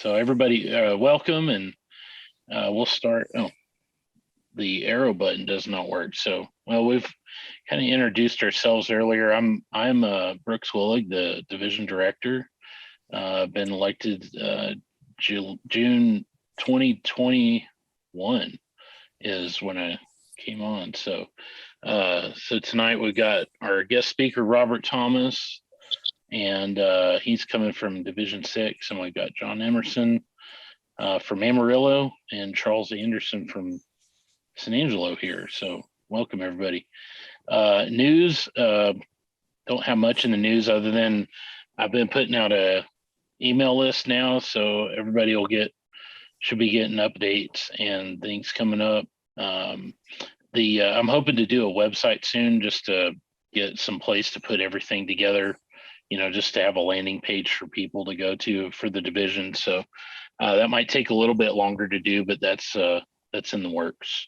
So everybody, welcome, and we'll start. Oh, the arrow button does not work. So, well, we've kind of introduced ourselves earlier. I'm Brooks Willig, the division director. Been elected June 2021 is when I came on. So tonight we got our guest speaker Robert Thomas, and he's coming from Division 6, and we've got John Emerson from Amarillo and Charles Anderson from San Angelo here. So welcome everybody. News, don't have much in the news other than I've been putting out a email list now, so everybody should be getting updates and things coming up. I'm hoping to do a website soon just to get some place to put everything together, just to have a landing page for people to go to for the division. So that might take a little bit longer to do, but that's in the works.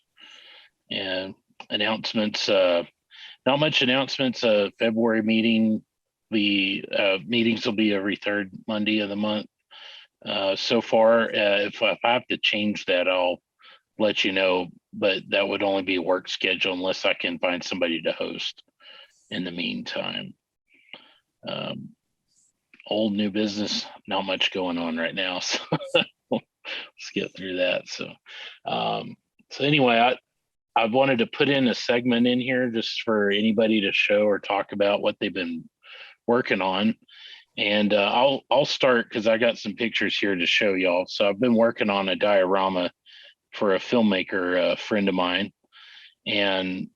And announcements, not much announcements. February meeting, the meetings will be every third Monday of the month. So far, if I have to change that, I'll let you know, but that would only be a work schedule unless I can find somebody to host in the meantime. Old new business, not much going on right now, so let's get through that. So anyway, I wanted to put in a segment in here just for anybody to show or talk about what they've been working on. And I'll start because I got some pictures here to show y'all. So I've been working on a diorama for a filmmaker, a friend of mine, and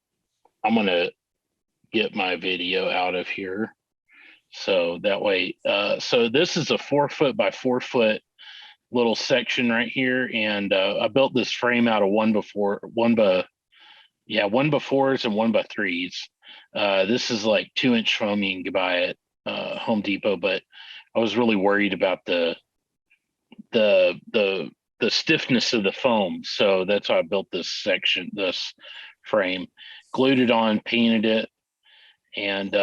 I'm gonna get my video out of here. So that way, so this is a 4-foot by 4-foot little section right here. And I built this frame out of 1x4s and 1x3s. This is like 2-inch foam you can buy at Home Depot, but I was really worried about the stiffness of the foam. So that's why I built this frame, glued it on, painted it. And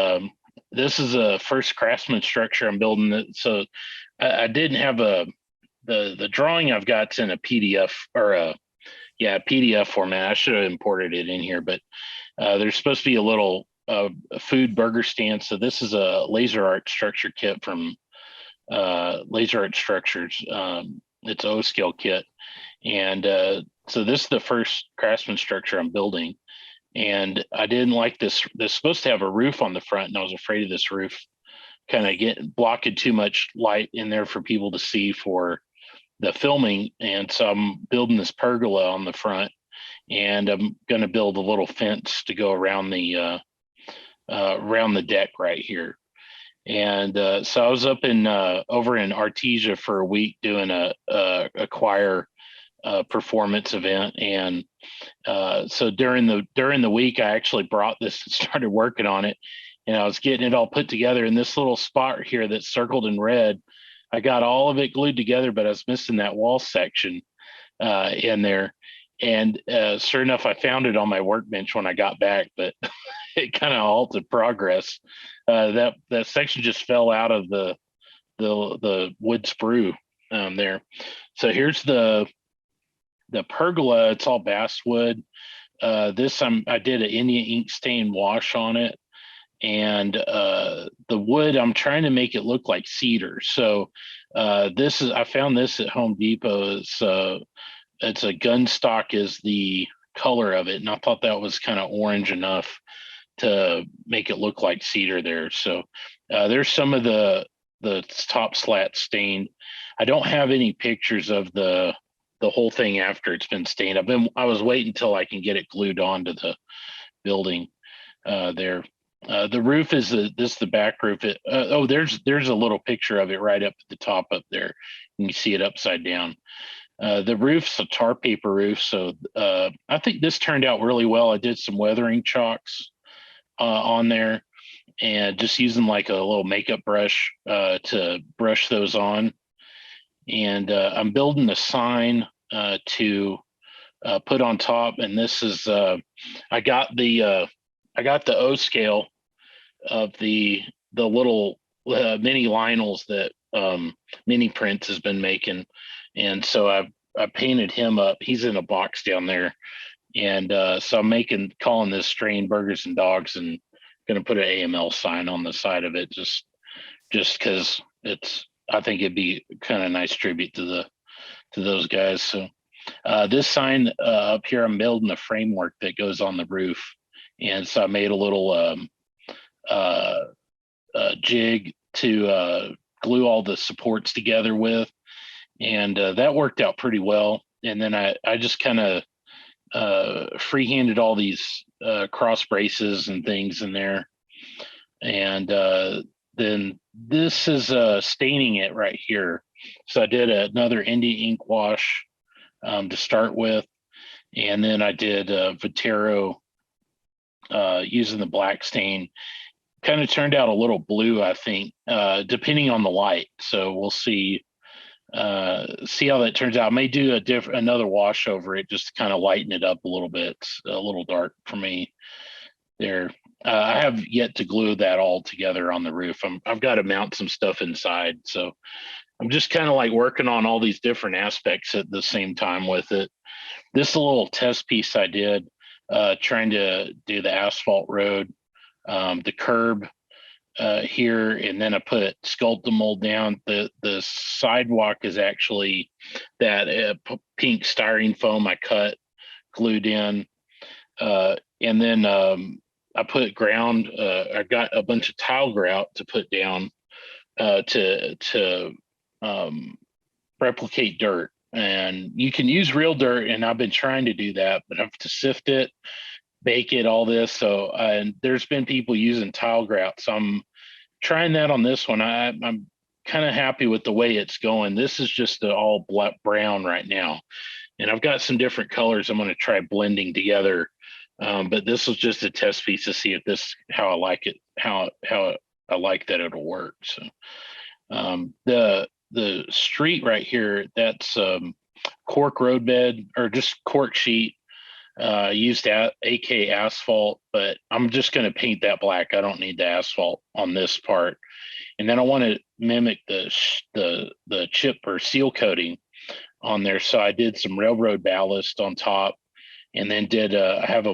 this is a first craftsman structure I'm building it. So I didn't have the drawing I've got's in a PDF or a PDF format. I should have imported it in here, but there's supposed to be a little food burger stand. So this is a laser art structure kit from Laser Art Structures. It's an O-scale kit. And so this is the first craftsman structure I'm building. And I didn't like this. This is supposed to have a roof on the front, and I was afraid of this roof kind of blocking too much light in there for people to see for the filming. And so I'm building this pergola on the front, and I'm going to build a little fence to go around the deck right here. And so I was up over in Artesia for a week doing a choir performance event. And so during the week, I actually brought this and started working on it, and I was getting it all put together. In this little spot here that's circled in red, I got all of it glued together, but I was missing that wall section in there. And sure enough, I found it on my workbench when I got back, but it kind of halted progress. That section just fell out of the wood sprue there. So here's the pergola. It's all basswood. I did an India ink stain wash on it, and the wood, I'm trying to make it look like cedar. So I found this at Home Depot. It's a gunstock is the color of it, and I thought that was kind of orange enough to make it look like cedar there. So there's some of the top slat stained. I don't have any pictures of the whole thing after it's been stained. I was waiting until I can get it glued onto the building there. The roof is the back roof. There's a little picture of it right up at the top up there. You can see it upside down. The roof's a tar paper roof, so I think this turned out really well. I did some weathering chalks on there, and just using like a little makeup brush to brush those on. And I'm building a sign to put on top, and this is I got the O scale of the little mini Lionels that mini prints has been making. And so I painted him up. He's in a box down there. And so I'm calling this strain Burgers and Dogs, and going to put an AML sign on the side of it, just because I think it'd be kind of nice tribute to those guys. So this sign up here, I'm building a framework that goes on the roof. And so I made a little uh, jig to glue all the supports together with. And that worked out pretty well. And then I just kind of freehanded all these cross braces and things in there. And then this is staining it right here. So I did another India ink wash to start with. And then I did Viterro using the black stain. Kind of turned out a little blue, I think, depending on the light. So we'll see how that turns out. I may do another wash over it just to kind of lighten it up a little bit. It's a little dark for me there. I have yet to glue that all together on the roof. I've got to mount some stuff inside. So I'm just kind of like working on all these different aspects at the same time with it. This is a little test piece I did, trying to do the asphalt road, the curb here, and then I put sculpt mold down. The sidewalk is actually that pink styrene foam I cut, glued in, and then I put ground. I got a bunch of tile grout to put down to replicate dirt. And you can use real dirt, and I've been trying to do that, but I have to sift it, bake it, all this. So, and there's been people using tile grout, so I'm trying that on this one. I'm kind of happy with the way it's going. This is just all black brown right now, and I've got some different colors I'm going to try blending together. But this was just a test piece to see if how I like it, how I like that it'll work. So the street right here, that's cork roadbed, or just cork sheet, used AK asphalt, but I'm just going to paint that black. I don't need the asphalt on this part. And then I want to mimic the chip or seal coating on there. So I did some railroad ballast on top, and then I have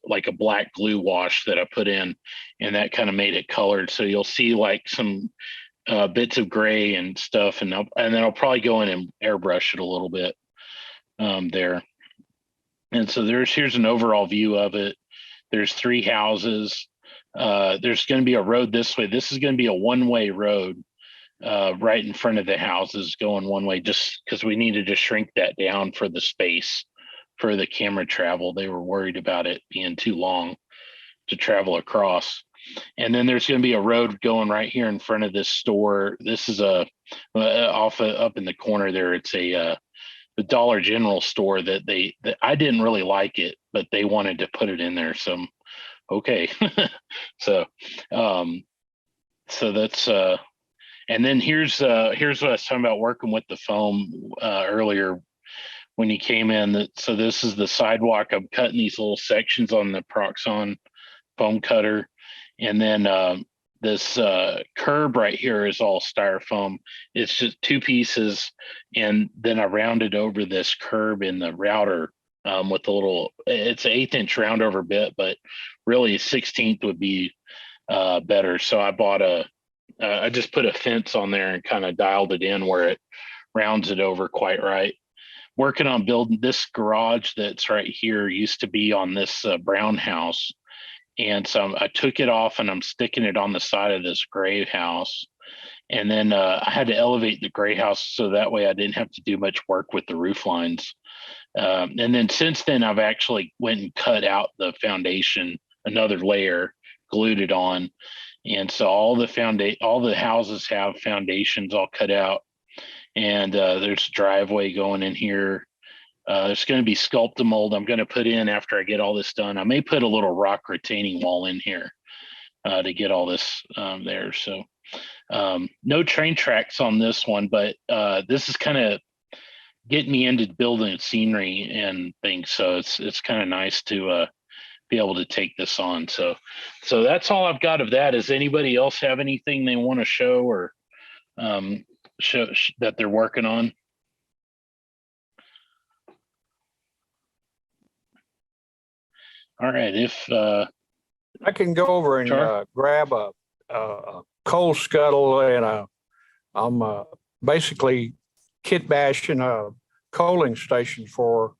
like a black glue wash that I put in, and that kind of made it colored. So you'll see like some bits of gray and stuff, and then I'll probably go in and airbrush it a little bit there. And so here's an overall view of it. There's 3 houses. There's going to be a road this way. This is going to be a one-way road right in front of the houses, going one way, just because we needed to shrink that down for the space for the camera travel. They were worried about it being too long to travel across. And then there's going to be a road going right here in front of this store. This is up in the corner there. It's the Dollar General store that I didn't really like it, but they wanted to put it in there. So okay. So that's and then here's what I was talking about working with the foam earlier when you came in. So this is the sidewalk. I'm cutting these little sections on the Proxon foam cutter. And then this curb right here is all styrofoam. It's just 2 pieces. And then I rounded over this curb in the router with a little, it's an 1/8 inch round over bit, but really 1/16 would be better. So I just put a fence on there and kind of dialed it in where it rounds it over quite right. Working on building this garage that's right here used to be on this brown house. And so I took it off and I'm sticking it on the side of this gray house. And then I had to elevate the gray house so that way I didn't have to do much work with the roof lines. And then since then, I've actually went and cut out the foundation, another layer, glued it on. And so all the houses have foundations all cut out. And there's a driveway going in here. There's going to be sculpt mold I'm going to put in after I get all this done. I may put a little rock retaining wall in here to get all this there. So no train tracks on this one, but this is kind of getting me into building scenery and things. So it's kind of nice to be able to take this on. So that's all I've got of that. Does anybody else have anything they want to show or that they're working on. All right, if I can go over and grab a coal scuttle, and I'm basically kit bashing a coaling station for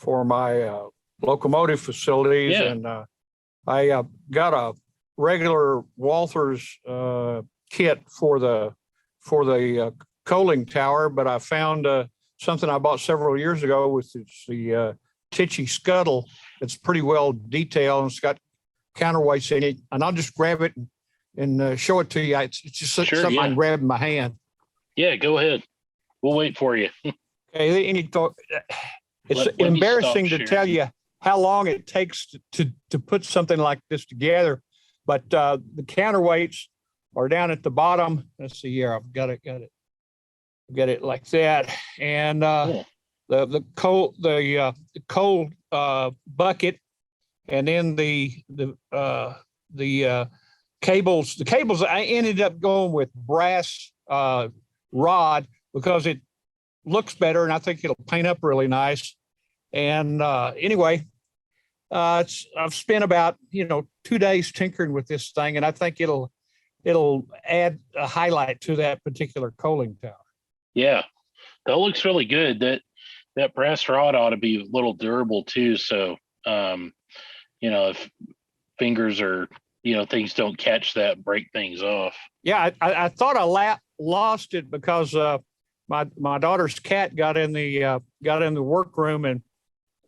my locomotive facilities, and I got a regular Walther's kit for the coaling tower, but I found something I bought several years ago with the Tichy scuttle. It's pretty well detailed, and it's got counterweights in it, and I'll just grab it and show it to you. It's just something I can grab in my hand. Yeah, go ahead. We'll wait for you. Okay, it's embarrassing to tell you how long it takes to put something like this together, but the counterweights are down at the bottom. Let's see here. I've got it like that, and the coal bucket, and then the cables. The cables, I ended up going with brass rod because it looks better, and I think it'll paint up really nice. And anyway, I've spent about 2 days tinkering with this thing, and I think it'll add a highlight to that particular coaling tower. Yeah, that looks really good. That brass rod ought to be a little durable too. So if fingers or things don't catch that, break things off. Yeah, I thought I lost it because my daughter's cat got in the workroom, and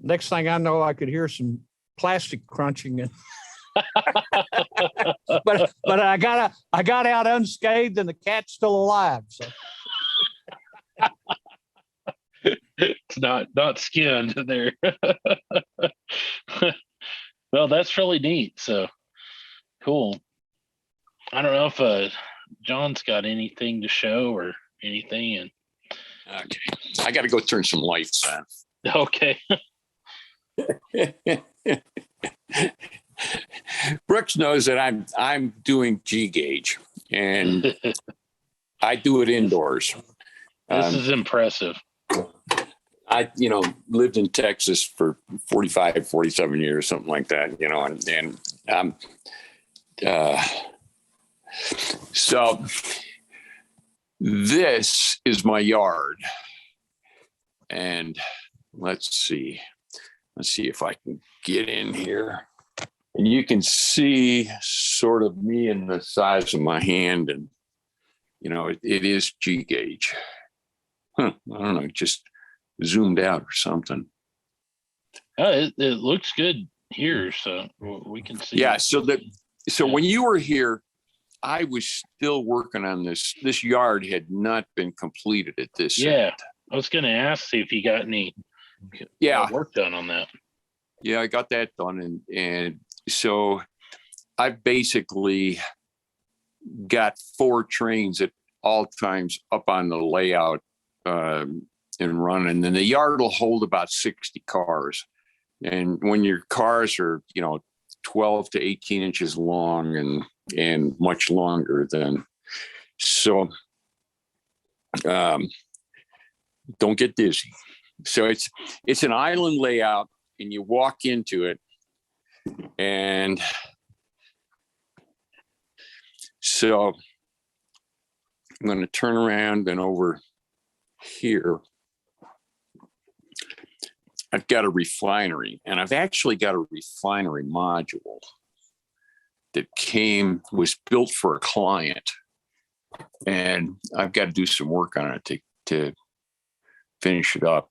next thing I know, I could hear some plastic crunching, and but I got out unscathed, and the cat's still alive. So it's not skinned there. Well, that's really neat. So cool. I don't know if John's got anything to show or anything. And okay, I got to go turn some lights on. Okay. Brooks knows that I'm doing G gauge, and I do it indoors. This is impressive. I lived in Texas for 45, 47 years, something like that, so this is my yard, and let's see if I can get in here, and you can see sort of me in the size of my hand, and it is G gauge. I don't know, just zoomed out or something. It looks good here, so we can see. Yeah, so when you were here, I was still working on this. This yard had not been completed at this. Yeah, end. I was going to ask if you got any work done on that. Yeah, I got that done, and so I've basically got 4 trains at all times up on the layout and running, and then the yard will hold about 60 cars. And when your cars are 12 to 18 inches long and much longer than, so don't get dizzy. So it's an island layout, and you walk into it, and so I'm going to turn around and over here. I've got a refinery, and I've actually got a refinery module that was built for a client, and I've got to do some work on it to finish it up.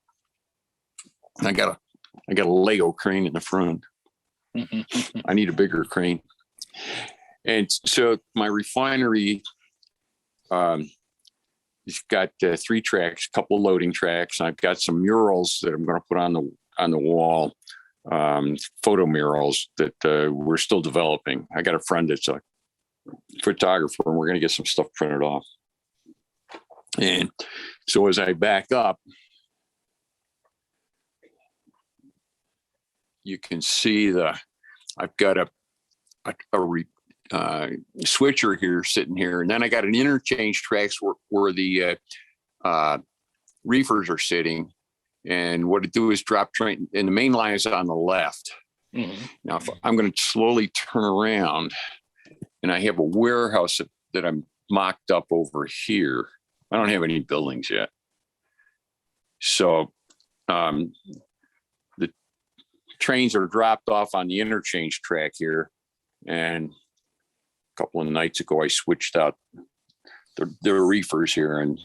I got a Lego crane in the front. I need a bigger crane. And so my refinery, it's got 3 tracks, a couple of loading tracks. And I've got some murals that I'm going to put on the wall, photo murals that we're still developing. I got a friend that's a photographer, and we're going to get some stuff printed off. And so as I back up, you can see I've got switcher here sitting here. And then I got an interchange tracks where the reefers are sitting. And what it do is drop train, and the main line is on the left. Mhm. Now, if I'm going to slowly turn around, and I have a warehouse that I'm mocked up over here. I don't have any buildings yet. So the trains are dropped off on the interchange track here. And a couple of nights ago, I switched out the reefers here.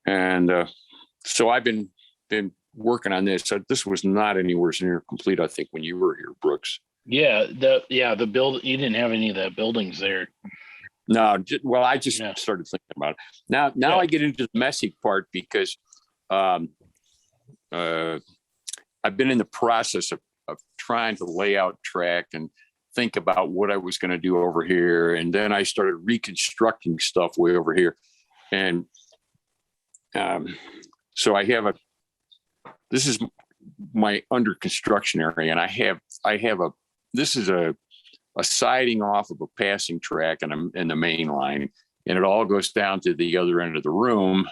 And so I've been working on this. This was not anywhere near complete, I think, when you were here, Brooks. Yeah, the build. You didn't have any of the buildings there. No, well, I just started thinking about it. Now I get into the messy part because I've been in the process of trying to lay out track and think about what I was going to do over here, and then I started reconstructing stuff way over here, and so I have this is my under construction area, and this is a siding off of a passing track and in the main line, and it all goes down to the other end of the room.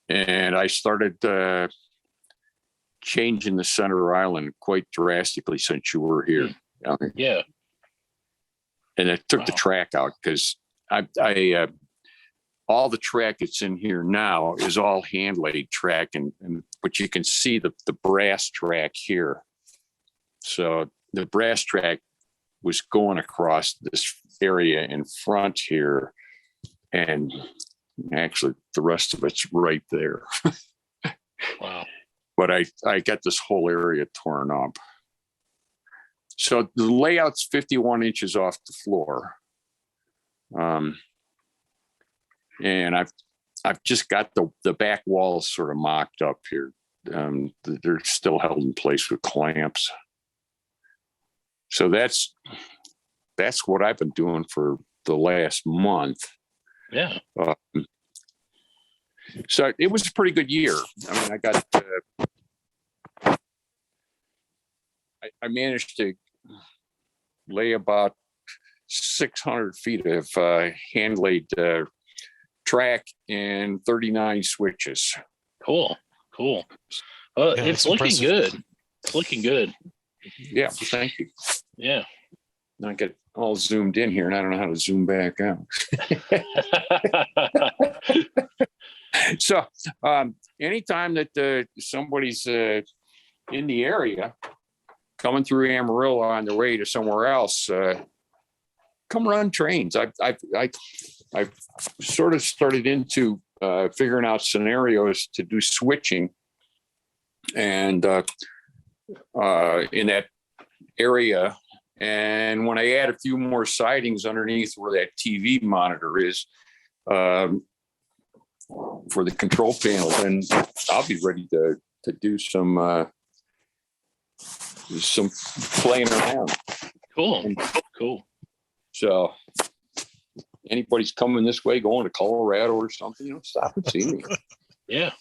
And I started changing the center island quite drastically since you were here. Yeah. And I took the track out because I all the track that's in here now is all hand laid track, but you can see the brass track here. So the brass track was going across this area in front here, and actually the rest of it's right there. Wow. But I got this whole area torn up. So the layout's 51 inches off the floor. And I've just got the back walls sort of mocked up here. They're still held in place with clamps. So that's what I've been doing for the last month. Yeah. So it was a pretty good year. I mean, I managed to lay about 600 feet of hand laid track and 39 switches. Cool. Well, Yeah, it's that's looking impressive. good. It's looking good. Yeah, thank you. Yeah. Now I get all zoomed in here, and I don't know how to zoom back out. So anytime that somebody's in the area coming through Amarillo on their way to somewhere else, come run trains. I've sort of started into figuring out scenarios to do switching, and in that area. And when I add a few more sidings underneath where that TV monitor is for the control panel, then I'll be ready to do some playing around. Cool. So anybody's coming this way, going to Colorado or something, stop and see me. Yeah.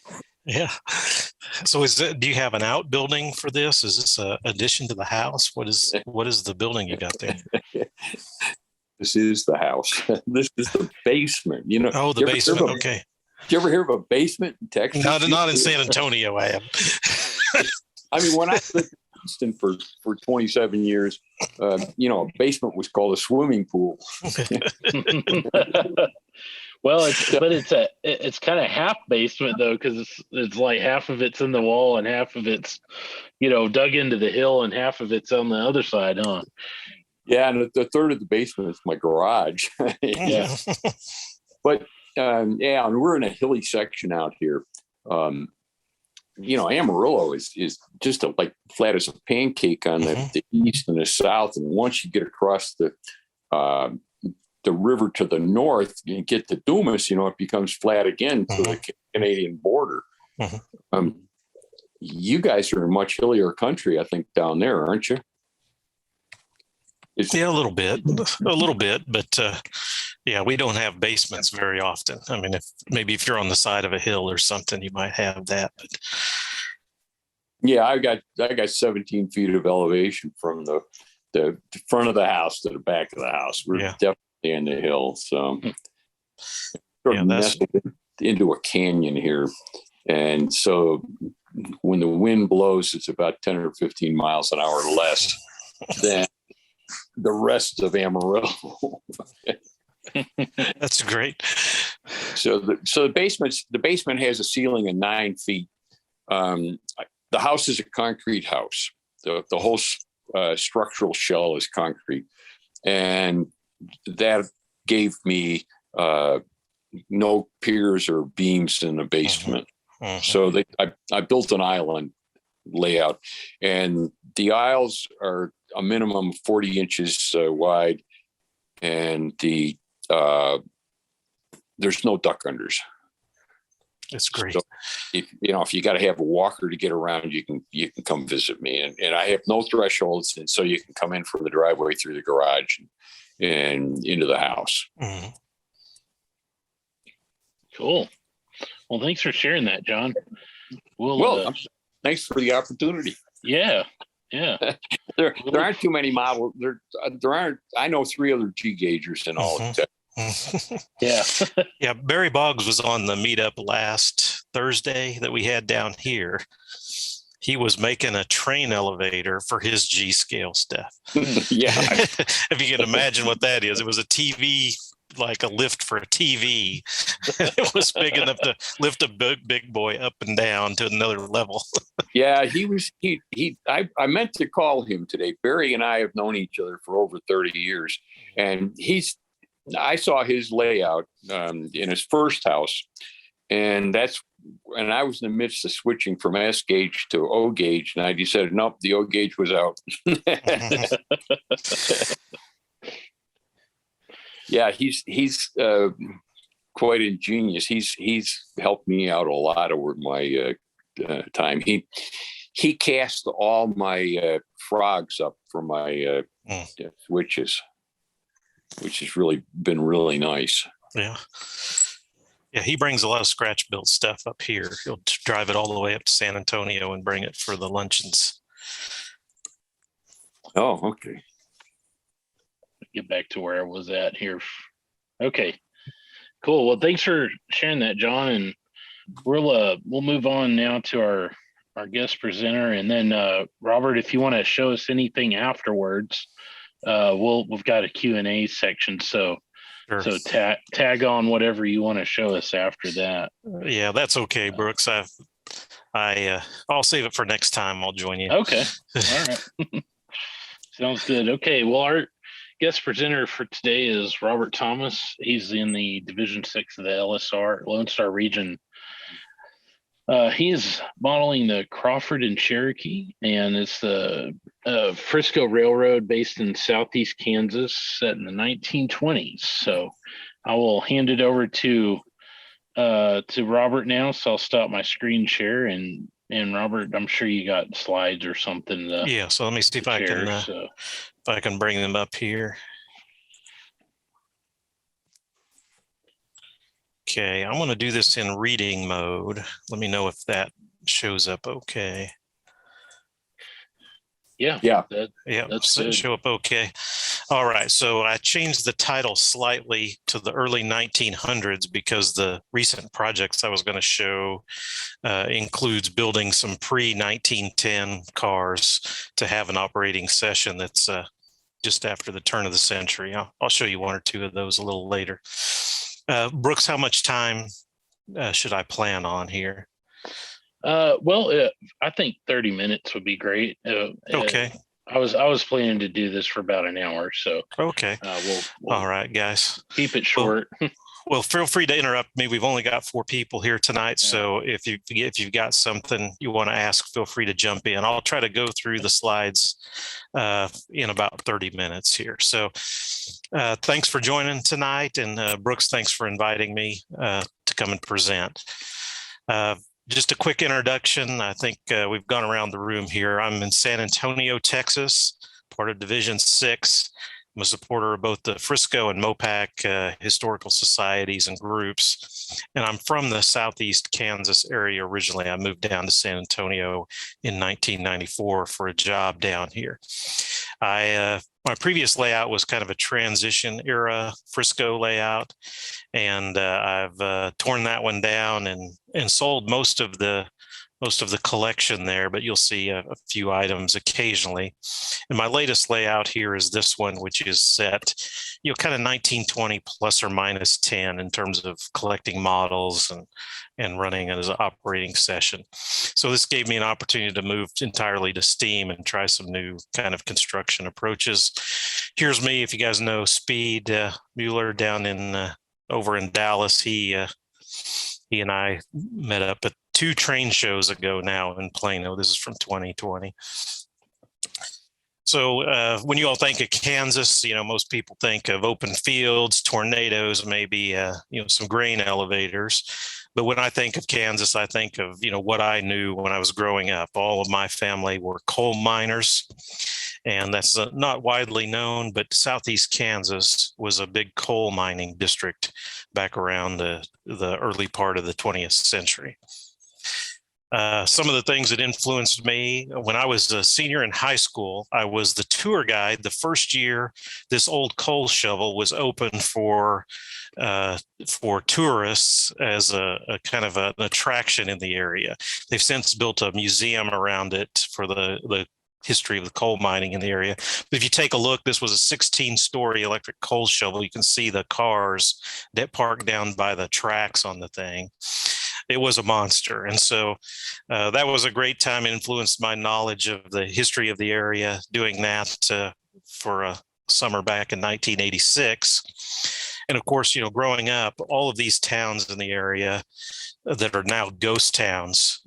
So do you have an outbuilding for this? Is this an addition to the house? What is the building you got there? This is the house. This is the basement. Oh, the basement. Okay. Did you ever hear of a basement in Texas? Not in San Antonio, I have. I mean, when I lived in Houston for 27 years, a basement was called a swimming pool. Well, it's kind of half basement though, because it's like half of it's in the wall and half of it's, dug into the hill and half of it's on the other side, huh? Yeah, and the third of the basement is my garage. Yeah. But and we're in a hilly section out here. Amarillo is just like flat as a pancake on the east and the south, and once you get across the river to the north and get to Dumas, it becomes flat again to the Canadian border. You guys are in a much hillier country, I think, down there, aren't you? Yeah, a little bit, but we don't have basements very often. I mean, if you're on the side of a hill or something, you might have that. But yeah, I got 17 feet of elevation from the the front of the house to the back of the house. We're definitely in the hill. So sort of nestled into a canyon here. And so when the wind blows, it's about 10 or 15 miles an hour less than the rest of Amarillo. That's great. So the basement has a ceiling of 9 feet. The house is a concrete house. The whole structural shell is concrete, and that gave me no piers or beams in the basement. So I built an island layout, and the aisles are a minimum of 40 inches wide, and there's no duck unders. That's great. So if you got to have a walker to get around, you can come visit me, and I have no thresholds, and so you can come in from the driveway through the garage and into the house. Cool. Well, thanks for sharing that, John. Thanks for the opportunity. Yeah. There aren't too many models. There aren't. I know 3 other G gaugers in all of Texas. Yeah. Barry Boggs was on the meetup last Thursday that we had down here. He was making a train elevator for his G scale stuff. Yeah. If you can imagine what that is, it was a TV, like a lift for a TV. It was big enough to lift a big boy up and down to another level. Yeah, I meant to call him today. Barry and I have known each other for over 30 years, and I saw his layout in his first house, and I was in the midst of switching from S gauge to O gauge, and I decided, nope, the O gauge was out. Yeah, he's quite ingenious. He's helped me out a lot over my time. He cast all my frogs up for my switches, which has really been really nice. Yeah. He brings a lot of scratch built stuff up here. He'll drive it all the way up to San Antonio and bring it for the luncheons. Oh, okay. Get back to where I was at here. Okay, cool. Well, thanks for sharing that, John. And we'll move on now to our guest presenter, and then Robert, if you want to show us anything afterwards, we've got a Q&A section. So Sure. So tag on whatever you want to show us after that. Yeah, that's okay, Brooks. I'll save it for next time. I'll join you. Okay. All right. Sounds good. Okay. Well, our guest presenter for today is Robert Thomas. He's in the Division 6 of the LSR, Lone Star region. He is modeling the Crawford and Cherokee, and it's the Frisco Railroad based in Southeast Kansas, set in the 1920s. So I will hand it over to Robert now. So I'll stop my screen share, and Robert, I'm sure you got slides or something. Yeah. So let me see if I can bring them up here. Okay, I'm going to do this in reading mode. Let me know if that shows up okay. Yeah. That's show up okay. All right, so I changed the title slightly to the early 1900s because the recent projects I was going to show includes building some pre-1910 cars to have an operating session that's just after the turn of the century. I'll show you one or two of those a little later. Brooks, how much time should I plan on here? I think 30 minutes would be great. Okay. I was planning to do this for about an hour, so okay. We'll all right, guys. Keep it short. Well, feel free to interrupt me. We've only got 4 people here tonight, so if you've got something you want to ask, feel free to jump in. I'll try to go through the slides in about 30 minutes here. So thanks for joining tonight, and Brooks, thanks for inviting me to come and present. Just a quick introduction. I think we've gone around the room here. I'm in San Antonio, Texas, part of Division 6. I'm a supporter of both the Frisco and Mopac historical societies and groups. And I'm from the Southeast Kansas area originally. I moved down to San Antonio in 1994 for a job down here. My previous layout was kind of a transition era Frisco layout, and I've torn that one down and sold most of the collection there, but you'll see a few items occasionally. And my latest layout here is this one, which is set, kind of 1920 plus or minus 10 in terms of collecting models and running it as an operating session. So this gave me an opportunity to move entirely to steam and try some new kind of construction approaches. Here's me, if you guys know Speed Mueller down in over in Dallas. He and I met up at 2 train shows ago now in Plano. This is from 2020. So when you all think of Kansas, most people think of open fields, tornadoes, maybe, some grain elevators. But when I think of Kansas, I think of, what I knew when I was growing up. All of my family were coal miners. And that's not widely known, but Southeast Kansas was a big coal mining district back around the early part of the 20th century. Some of the things that influenced me when I was a senior in high school, I was the tour guide the first year this old coal shovel was open for tourists as a kind of an attraction in the area. They've since built a museum around it for the history of the coal mining in the area. But if you take a look, this was a 16-story electric coal shovel. You can see the cars that parked down by the tracks on the thing. It was a monster. And so that was a great time. It influenced my knowledge of the history of the area, doing that for a summer back in 1986. And of course, growing up, all of these towns in the area that are now ghost towns,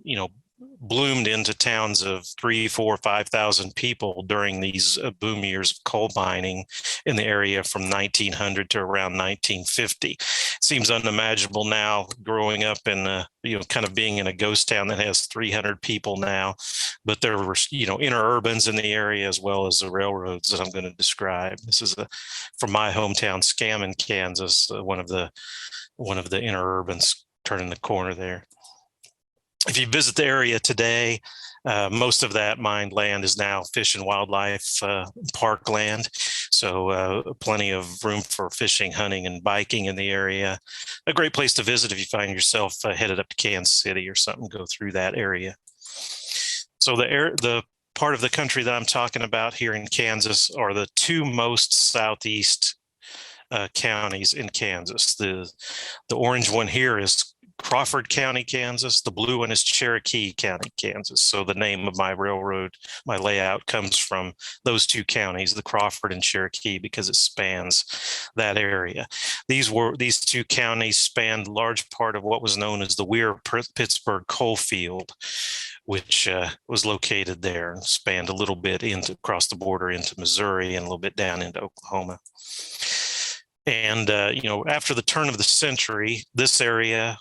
bloomed into towns of 3,000, 4,000, 5,000 people during these boom years of coal mining in the area from 1900 to around 1950. It seems unimaginable now, growing up in kind of being in a ghost town that has 300 people now, but there were interurbans in the area as well as the railroads that I'm going to describe. This is from my hometown, Scammon, Kansas, one of the interurbans turning the corner there. If you visit the area today, most of that mined land is now fish and wildlife park land. So plenty of room for fishing, hunting, and biking in the area. A great place to visit if you find yourself headed up to Kansas City or something, go through that area. So the part of the country that I'm talking about here in Kansas are the 2 most southeast counties in Kansas. The orange one here is Crawford County, Kansas. The blue one is Cherokee County, Kansas. So the name of my railroad, my layout, comes from those 2 counties, the Crawford and Cherokee, because it spans that area. These 2 counties spanned large part of what was known as the Weir-Pittsburgh coal field, which was located there and spanned a little bit across the border into Missouri and a little bit down into Oklahoma. And, after the turn of the century, this area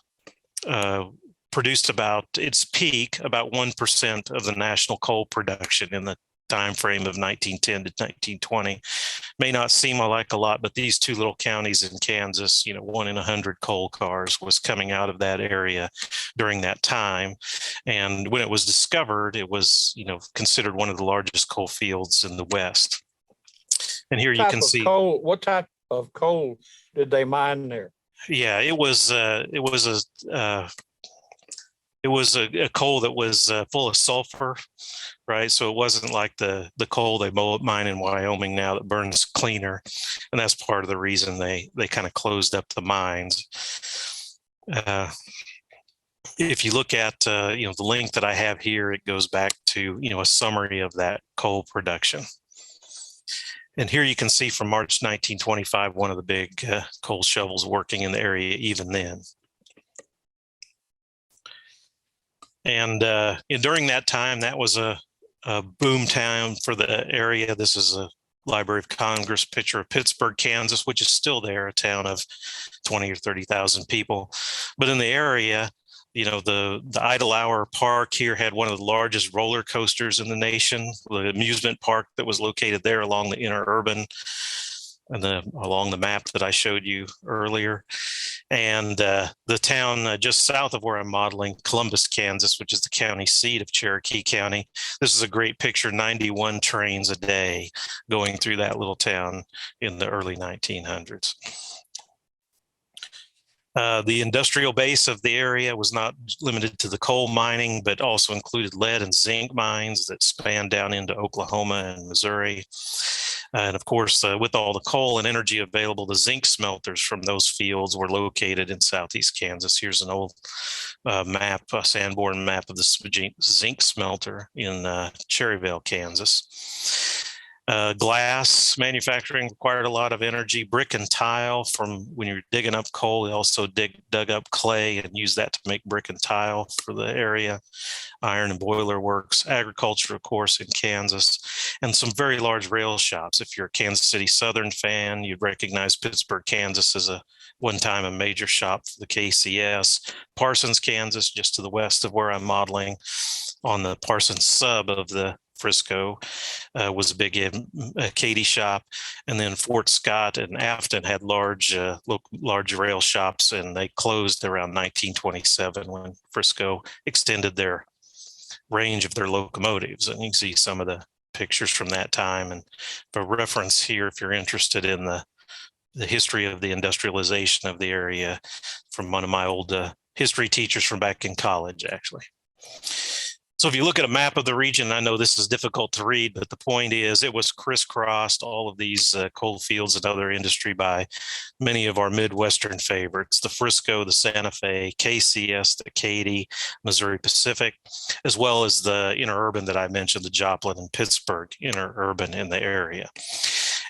produced about its peak, about 1% of the national coal production in the time frame of 1910 to 1920. May not seem like a lot, but these 2 little counties in Kansas, 1 in 100 coal cars was coming out of that area during that time. And when it was discovered, it was, considered one of the largest coal fields in the West. And here you can see what type of coal did they mine there? Yeah, it was a coal that was full of sulfur, right? So it wasn't like the coal they mine in Wyoming now that burns cleaner, and that's part of the reason they kind of closed up the mines. If you look at the link that I have here, it goes back to a summary of that coal production. And here you can see from March 1925, one of the big coal shovels working in the area even then. And during that time, that was a boom town for the area. This is a Library of Congress picture of Pittsburgh, Kansas, which is still there, a town of 20 or 30,000 people. But in the area, the Idle Hour Park here had one of the largest roller coasters in the nation, the amusement park that was located there along the interurban. along the map that I showed you earlier. And the town just south of where I'm modeling, Columbus, Kansas, which is the county seat of Cherokee County. This is a great picture, 91 trains a day going through that little town in the early 1900s. The industrial base of the area was not limited to the coal mining, but also included lead and zinc mines that spanned down into Oklahoma and Missouri. And of course, with all the coal and energy available, the zinc smelters from those fields were located in southeast Kansas. Here's an old map, a Sanborn map of the zinc smelter in Cherryvale, Kansas. Glass manufacturing required a lot of energy. Brick and tile, from when you're digging up coal, they also dug up clay and used that to make brick and tile for the area. Iron and boiler works, agriculture, of course, in Kansas, and some very large rail shops. If you're a Kansas City Southern fan, you'd recognize Pittsburgh, Kansas as one time a major shop for the KCS. Parsons, Kansas, just to the west of where I'm modeling, on the Parsons sub of the Frisco, was a big Katy shop. And then Fort Scott and Afton had large rail shops, and they closed around 1927 when Frisco extended their range of their locomotives. And you can see some of the pictures from that time. And for reference here, if you're interested in the history of the industrialization of the area, from one of my old history teachers from back in college, actually. So if you look at a map of the region, I know this is difficult to read, but the point is it was crisscrossed, all of these coal fields and other industry, by many of our Midwestern favorites, the Frisco, the Santa Fe, KCS, the Katy, Missouri Pacific, as well as the interurban that I mentioned, the Joplin and Pittsburgh interurban in the area.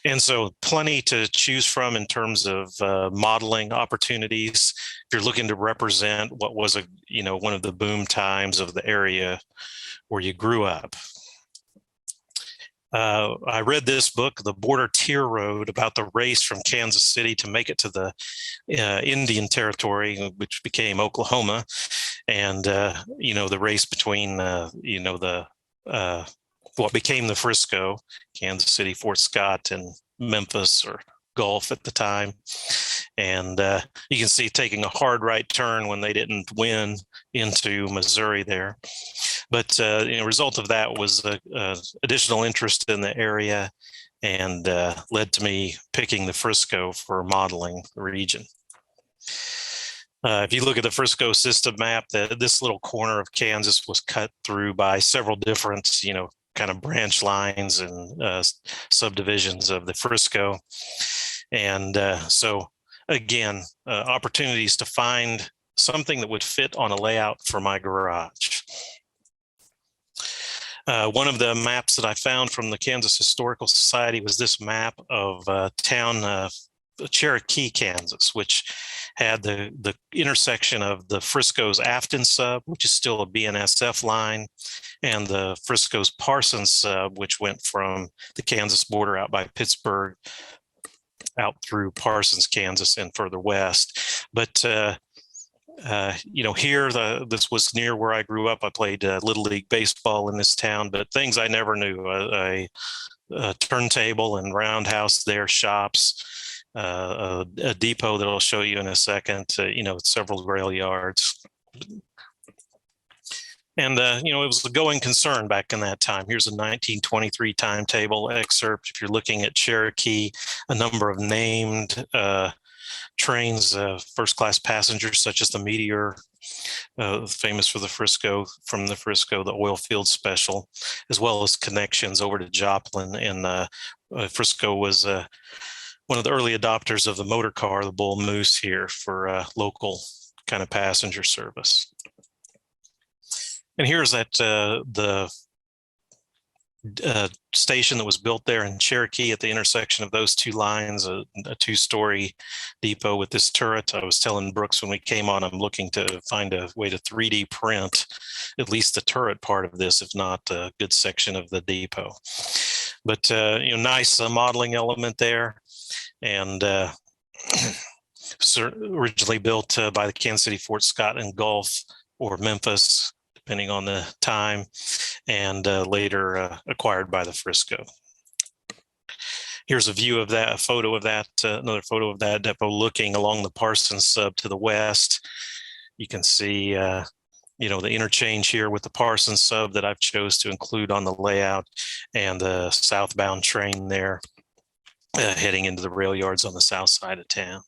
And so plenty to choose from in terms of modeling opportunities. If you're looking to represent what was one of the boom times of the area where you grew up. I read this book, The Border Tier Road, about the race from Kansas City to make it to the Indian Territory, which became Oklahoma. And, the race between, what became the Frisco, Kansas City, Fort Scott, and Memphis, or Gulf at the time. And you can see taking a hard right turn when they didn't win into Missouri there. But the result of that was additional interest in the area, and led to me picking the Frisco for modeling the region. If you look at the Frisco system map, this little corner of Kansas was cut through by several different, kind of branch lines and subdivisions of the Frisco. And so again, opportunities to find something that would fit on a layout for my garage. One of the maps that I found from the Kansas Historical Society was this map of town Cherokee, Kansas, which had the intersection of the Frisco's Afton sub, which is still a BNSF line, and the Frisco's Parsons sub, which went from the Kansas border out by Pittsburgh out through Parsons, Kansas, and further west. But here, this was near where I grew up. I played Little League baseball in this town, but things I never knew, a turntable and roundhouse there, shops, a depot that I'll show you in a second, several rail yards. And, it was a going concern back in that time. Here's a 1923 timetable excerpt. If you're looking at Cherokee, a number of named trains, first-class passengers, such as the Meteor, famous for the Frisco, from the Frisco, the oil field special, as well as connections over to Joplin. And Frisco was one of the early adopters of the motor car, the Bull Moose, here for local kind of passenger service. And here's the station that was built there in Cherokee at the intersection of those two lines, a two-story depot with this turret. I was telling Brooks when we came on, I'm looking to find a way to 3D print at least the turret part of this, if not a good section of the depot. But, nice modeling element there. And originally built by the Kansas City, Fort Scott, and Gulf, or Memphis, depending on the time, and later acquired by the Frisco. Here's a view of that, a photo of that, another photo of that depot looking along the Parsons sub to the west. You can see, you know, the interchange here with the Parsons sub that I've chose to include on the layout, and the southbound train there heading into the rail yards on the south side of town.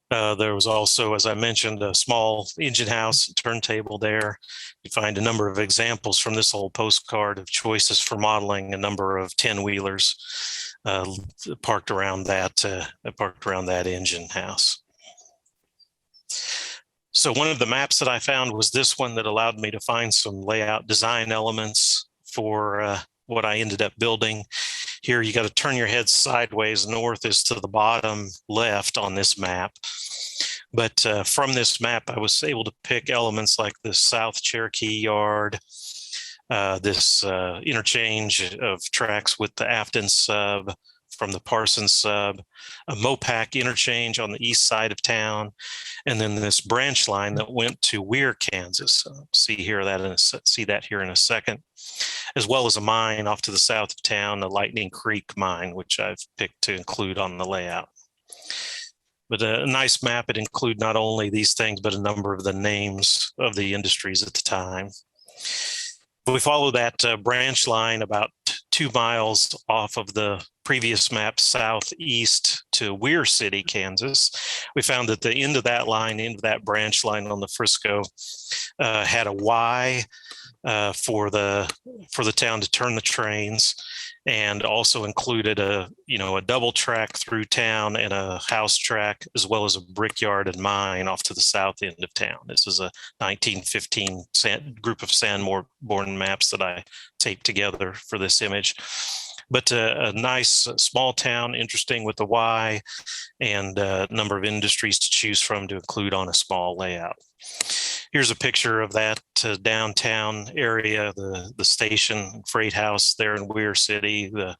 There was also, as I mentioned, a small engine house turntable there. You find a number of examples from this old postcard of choices for modeling a number of 10-wheelers parked around that engine house. So one of the maps that I found was this one that allowed me to find some layout design elements for what I ended up building. Here, you got to turn your head sideways. North is to the bottom left on this map. But from this map, I was able to pick elements like the South Cherokee Yard, this interchange of tracks with the Afton sub from the Parsons sub, a Mopac interchange on the east side of town, and then this branch line that went to Weir, Kansas. See that here in a second, as well as a mine off to the south of town, the Lightning Creek mine, which I've picked to include on the layout. But a nice map. It includes not only these things, but a number of the names of the industries at the time. We follow that branch line about 2 miles off of the previous map southeast to Weir City, Kansas. We found that the end of that line, end of that branch line on the Frisco, had a Y for the town to turn the trains, and also included a double track through town and a house track, as well as a brickyard and mine off to the south end of town. This is a 1915 group of Sanborn maps that I taped together for this image. But a nice small town, interesting with the Y, and a number of industries to choose from to include on a small layout. Here's a picture of that downtown area, the station freight house there in Weir City. You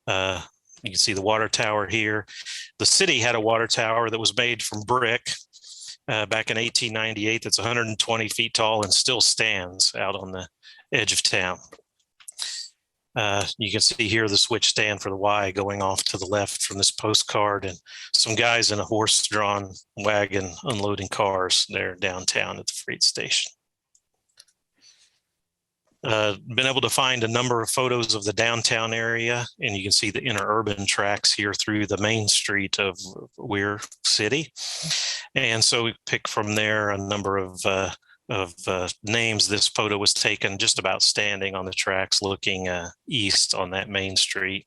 can see the water tower here. The city had a water tower that was made from brick back in 1898. That's 120 feet tall and still stands out on the edge of town. You can see here the switch stand for the Y going off to the left from this postcard, and some guys in a horse-drawn wagon unloading cars there downtown at the freight station. Been able to find a number of photos of the downtown area, and you can see the interurban tracks here through the main street of Weir City. And so we picked from there a number of names. This photo was taken just about standing on the tracks looking east on that main street.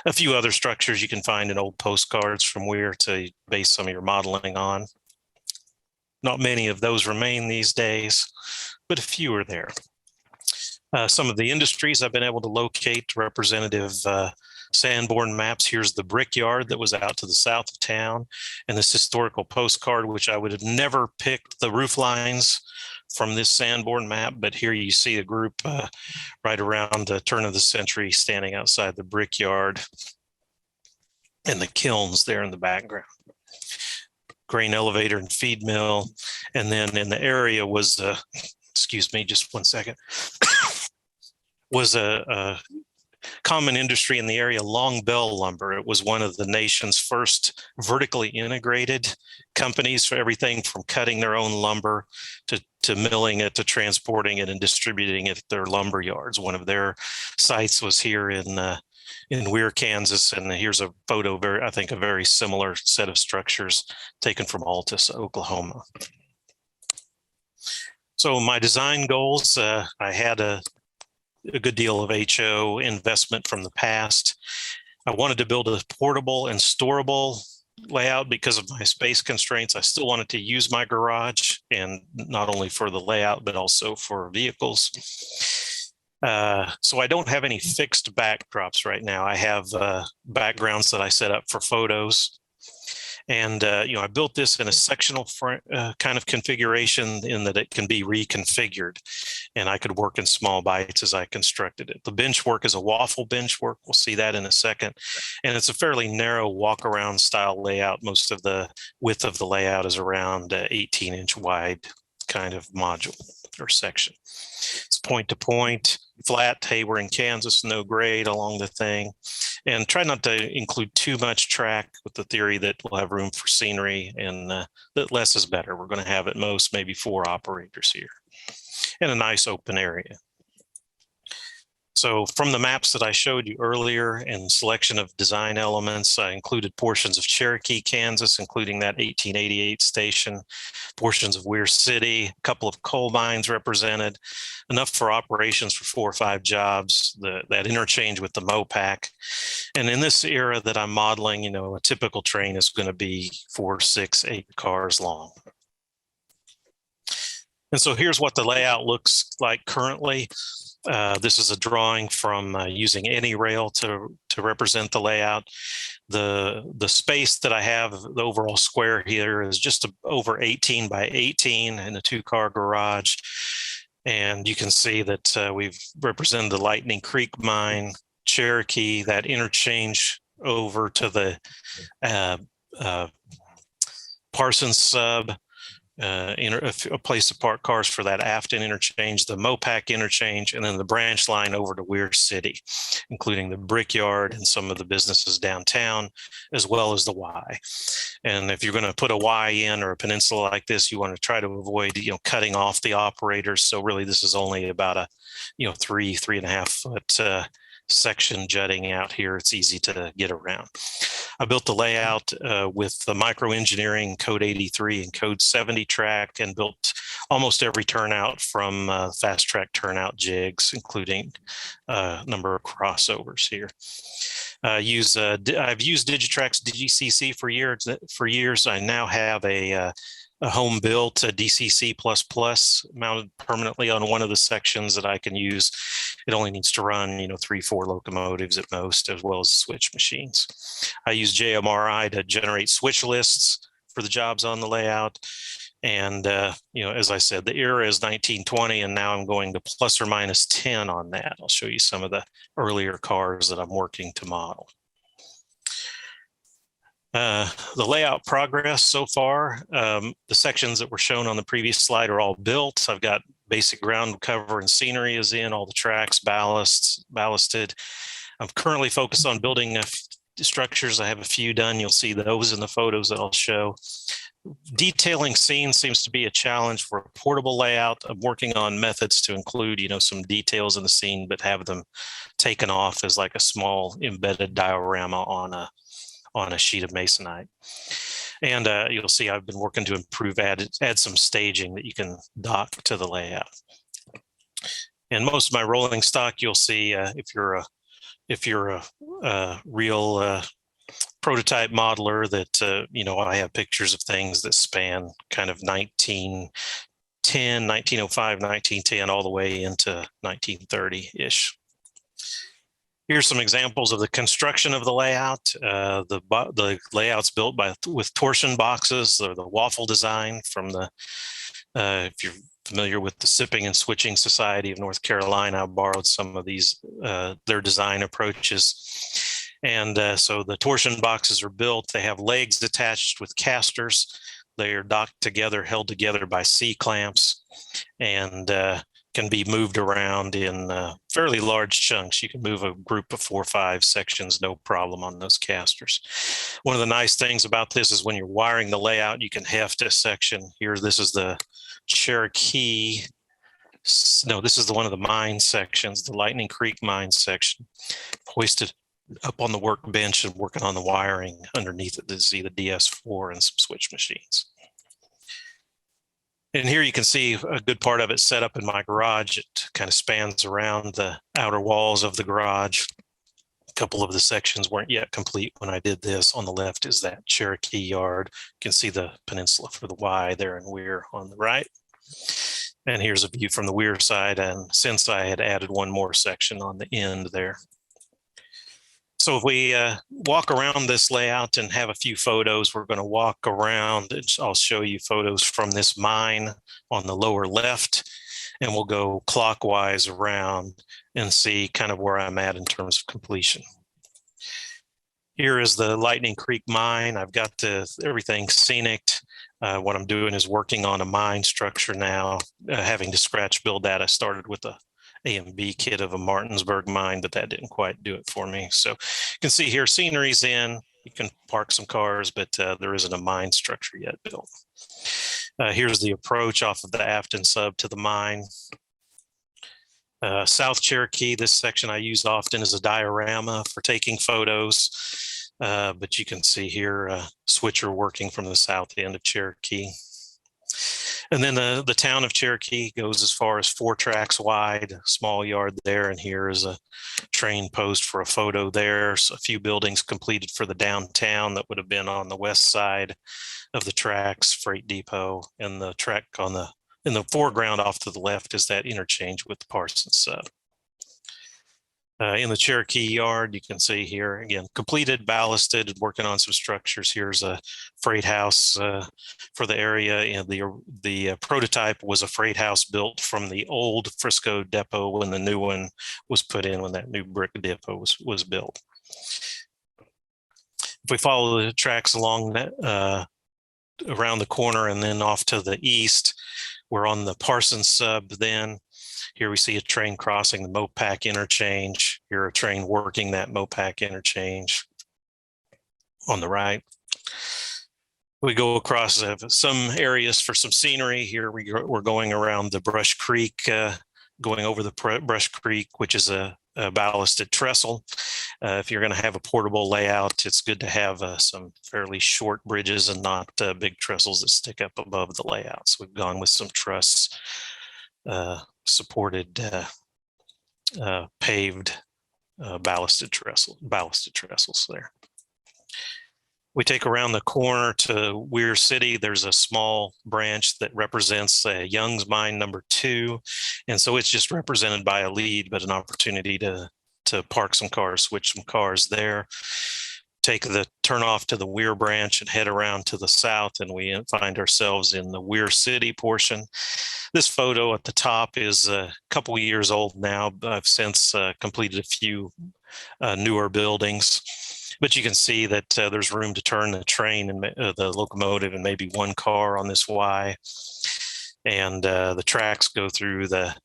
A few other structures you can find in old postcards from Weir to base some of your modeling on. Not many of those remain these days, but a few are there. Some of the industries I've been able to locate representative Sanborn maps. Here's the brickyard that was out to the south of town, and this historical postcard, which I would have never picked the roof lines from this Sanborn map, but here you see a group right around the turn of the century standing outside the brickyard, and the kilns there in the background. Grain elevator and feed mill, and then in the area was excuse me, just one second, was a common industry in the area, long bell lumber. It was one of the nation's first vertically integrated companies for everything from cutting their own lumber to milling it, to transporting it and distributing it at their lumber yards. One of their sites was here in Weir, Kansas, and here's a photo, I think a very similar set of structures taken from Altus, Oklahoma. So my design goals, I had a good deal of HO investment from the past. I wanted to build a portable and storable layout because of my space constraints. I still wanted to use my garage, and not only for the layout, but also for vehicles. So I don't have any fixed backdrops right now. I have backgrounds that I set up for photos. And, I built this in a sectional kind of configuration in that it can be reconfigured, and I could work in small bites as I constructed it. The bench work is a waffle bench work. We'll see that in a second. And it's a fairly narrow walk around style layout. Most of the width of the layout is around 18-inch wide kind of module or section. It's point to point, flat. Hey, we're in Kansas, no grade along the thing. And try not to include too much track with the theory that we'll have room for scenery and that less is better. We're going to have at most maybe 4 operators here in a nice open area. So from the maps that I showed you earlier and selection of design elements, I included portions of Cherokee, Kansas, including that 1888 station, portions of Weir City, a couple of coal mines represented, enough for operations for 4 or 5 jobs, that interchange with the MOPAC. And in this era that I'm modeling, you know, a typical train is going to be 4, 6, 8 cars long. And so here's what the layout looks like currently. This is a drawing from using any rail to represent the layout. The space that I have, the overall square here, is just over 18 by 18 in a 2-car garage. And you can see that we've represented the Lightning Creek mine, Cherokee, that interchange over to the Parsons sub, a place to park cars for that Afton interchange, the MOPAC interchange, and then the branch line over to Weir City, including the Brickyard and some of the businesses downtown, as well as the Y. And if you're going to put a Y in or a peninsula like this, you want to try to avoid, you know, cutting off the operators. So really, this is only about a, you know, 3.5 foot section jutting out here. It's easy to get around. I built the layout with the microengineering code 83 and code 70 track, and built almost every turnout from fast track turnout jigs, including a number of crossovers here. I've used Digitrax DGCC for years. I now have a home built DCC++ mounted permanently on one of the sections that I can use. It only needs to run, you know, 3-4 locomotives at most, as well as switch machines. I use JMRI to generate switch lists for the jobs on the layout. And, you know, as I said, the era is 1920, and now I'm going to plus or minus 10 on that. I'll show you some of the earlier cars that I'm working to model. The layout progress so far, the sections that were shown on the previous slide are all built. I've got basic ground cover and scenery is in, all the tracks ballasted. I'm currently focused on building structures. I have a few done. You'll see those in the photos that I'll show. Detailing scenes seems to be a challenge for a portable layout. I'm working on methods to include, you know, some details in the scene, but have them taken off as like a small embedded diorama on a sheet of masonite. And you'll see I've been working to improve, add some staging that you can dock to the layout. And most of my rolling stock, you'll see if you're a real prototype modeler, that you know, I have pictures of things that span kind of 1910, 1905, 1910, all the way into 1930-ish. Here's some examples of the construction of the layout. The layout's built with torsion boxes, or the waffle design from the, if you're familiar with the Sipping and Switching Society of North Carolina, I borrowed some of these, their design approaches. And so the torsion boxes are built. They have legs attached with casters. They are docked together, held together by C-clamps, and can be moved around in fairly large chunks. You can move a group of 4 or 5 sections, no problem on those casters. One of the nice things about this is when you're wiring the layout, you can heft a section. Here, this is the Cherokee. No, this is one of the mine sections, the Lightning Creek mine section, hoisted up on the workbench and working on the wiring underneath it to see the DS4 and some switch machines. And here you can see a good part of it set up in my garage. It kind of spans around the outer walls of the garage. A couple of the sections weren't yet complete when I did this. On the left is that Cherokee yard. You can see the peninsula for the Y there in Weir on the right. And here's a view from the Weir side. And since I had added one more section on the end there. So if we walk around this layout and have a few photos, we're going to walk around. I'll show you photos from this mine on the lower left, and we'll go clockwise around and see kind of where I'm at in terms of completion. Here is the Lightning Creek mine. I've got everything scenic. What I'm doing is working on a mine structure now, having to scratch build that. I started with A and B kit of a Martinsburg mine, but that didn't quite do it for me. So you can see here, scenery's in. You can park some cars, but there isn't a mine structure yet built. Here's the approach off of the Afton sub to the mine. South Cherokee, this section I use often as a diorama for taking photos. But you can see here, switcher working from the south end of Cherokee. And then the town of Cherokee goes as far as 4 tracks wide, small yard there. And here is a train post for a photo there. So a few buildings completed for the downtown that would have been on the west side of the tracks, freight depot, and the track in the foreground off to the left is that interchange with the Parsons sub. In the Cherokee yard, you can see here, again, completed, ballasted, working on some structures. Here's a freight house for the area. And the prototype was a freight house built from the old Frisco depot when the new one was put in, when that new brick depot was built. If we follow the tracks along that, around the corner and then off to the east, we're on the Parsons sub then. Here we see a train crossing the Mopac interchange. Here a train working that Mopac interchange on the right. We go across some areas for some scenery. Here we're going around the Brush Creek, going over the Brush Creek, which is a ballasted trestle. If you're going to have a portable layout, it's good to have some fairly short bridges and not big trestles that stick up above the layout. So we've gone with some truss supported paved ballasted trestles there. We take around the corner to Weir City. There's a small branch that represents Young's Mine number 2. And so it's just represented by a lead, but an opportunity to park some cars, switch some cars there. Take the turn off to the Weir branch and head around to the south, and we find ourselves in the Weir City portion. This photo at the top is a couple of years old now. I've since completed a few newer buildings. But you can see that there's room to turn the train and the locomotive and maybe one car on this Y. And the tracks go through the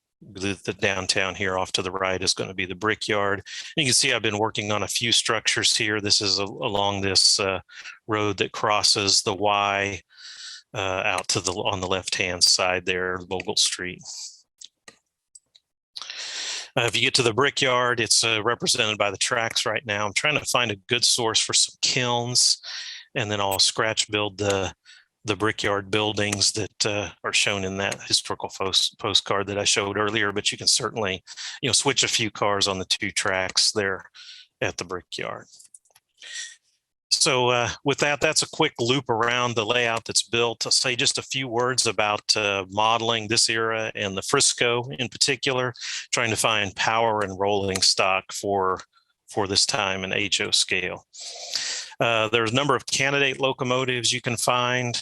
downtown. Here off to the right is going to be the brickyard. And you can see I've been working on a few structures here. This is along this road that crosses the Y out to on the left-hand side there, Vogel Street. If you get to the brickyard, it's represented by the tracks right now. I'm trying to find a good source for some kilns, and then I'll scratch build the brickyard buildings that are shown in that historical postcard that I showed earlier. But you can certainly, switch a few cars on the 2 tracks there at the brickyard. So with that, that's a quick loop around the layout that's built. I'll say just a few words about modeling this era and the Frisco in particular, trying to find power and rolling stock for this time and HO scale. There's a number of candidate locomotives you can find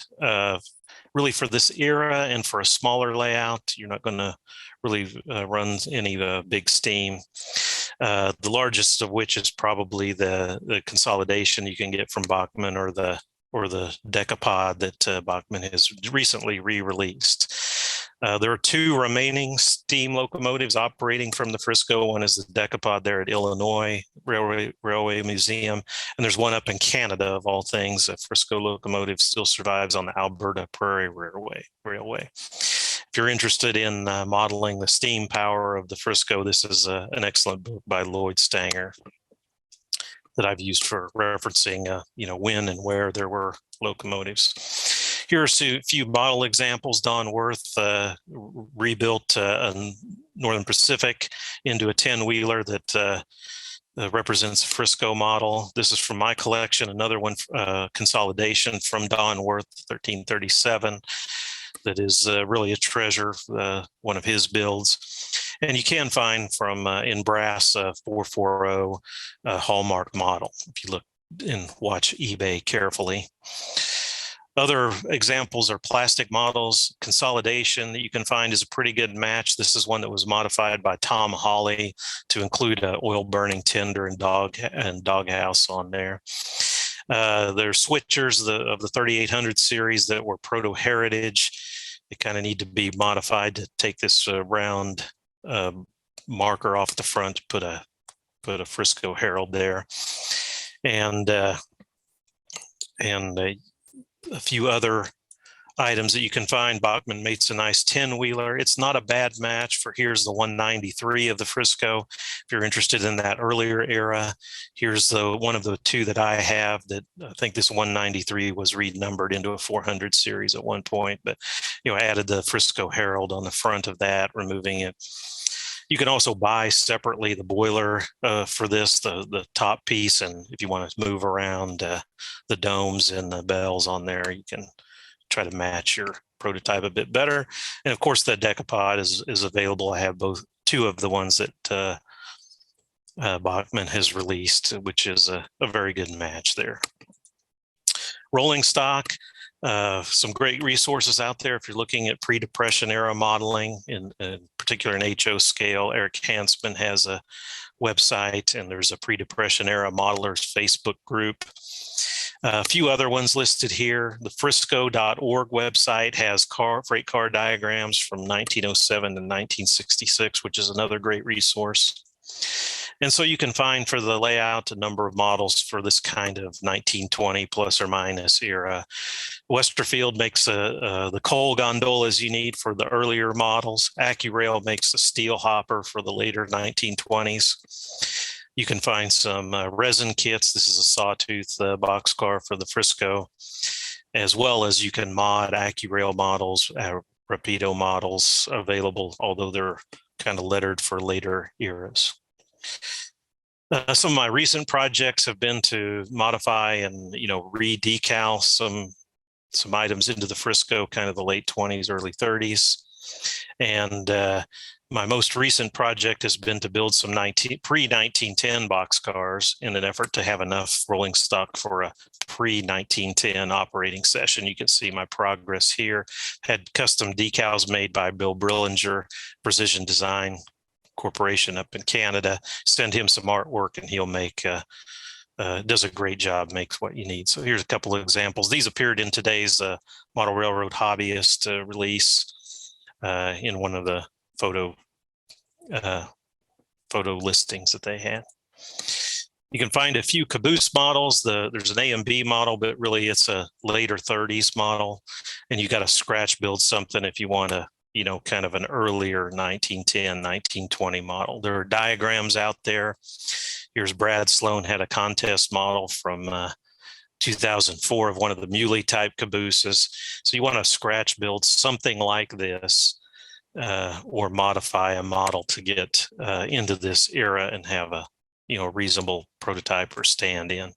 really for this era, and for a smaller layout, you're not going to really run any big steam. The largest of which is probably the consolidation you can get from Bachmann, or the Decapod that Bachmann has recently re-released. There are 2 remaining steam locomotives operating from the Frisco. One is the Decapod there at Illinois Railway Museum, and there's one up in Canada, of all things. A Frisco locomotive still survives on the Alberta Prairie Railway. If you're interested in modeling the steam power of the Frisco, this is an excellent book by Lloyd Stanger that I've used for referencing, when and where there were locomotives. Here are a few model examples. Don Worth rebuilt a Northern Pacific into a 10-wheeler that represents a Frisco model. This is from my collection. Another one, consolidation from Don Worth, 1337. That is really a treasure, one of his builds. And you can find from in brass 440 Hallmark model, if you look and watch eBay carefully. Other examples are plastic models. Consolidation that you can find is a pretty good match. This is one that was modified by Tom Hawley to include an oil burning tender and doghouse on there. There's switchers of the 3800 series that were proto heritage. They kind of need to be modified to take this round marker off the front, put a Frisco Herald there, and a few other items that you can find. Bachman makes a nice 10-wheeler. It's not a bad match for here's the 193 of the Frisco. If you're interested in that earlier era, here's the one of the two that I have that I think this 193 was renumbered into a 400 series at one point, but added the Frisco Herald on the front of that, removing it. You can also buy separately the boiler for this, the top piece, and if you want to move around the domes and the bells on there, you can try to match your prototype a bit better. And of course, the Decapod is available. I have two of the ones that Bachman has released, which is a very good match there. Rolling stock, some great resources out there if you're looking at pre-Depression era modeling, in particular in HO scale. Eric Hansman has a website, and there's a pre-Depression era modelers Facebook group. A few other ones listed here. The Frisco.org website has freight car diagrams from 1907 to 1966, which is another great resource. And so you can find for the layout a number of models for this kind of 1920 plus or minus era. Westerfield makes the coal gondolas you need for the earlier models. AccuRail makes the steel hopper for the later 1920s. You can find some resin kits. This is a sawtooth boxcar for the Frisco, as well as you can mod AccuRail models, Rapido models available, although they're kind of lettered for later eras. Some of my recent projects have been to modify and re-decal some items into the Frisco, kind of the late 20s, early 30s. And my most recent project has been to build some pre-1910 boxcars in an effort to have enough rolling stock for a pre-1910 operating session. You can see my progress here. Had custom decals made by Bill Brillinger, Precision Design Corporation up in Canada. Send him some artwork and he'll make does a great job, makes what you need. So here's a couple of examples. These appeared in today's Model Railroad Hobbyist release in one of the photo listings that they had. You can find a few caboose models. There's an A and B model, but really it's a later 30s model. And you got to scratch build something if you want to, kind of an earlier 1910, 1920 model. There are diagrams out there. Here's Brad Sloan had a contest model from 2004 of one of the muley type cabooses. So you want to scratch build something like this or modify a model to get into this era and have a reasonable prototype or stand in. A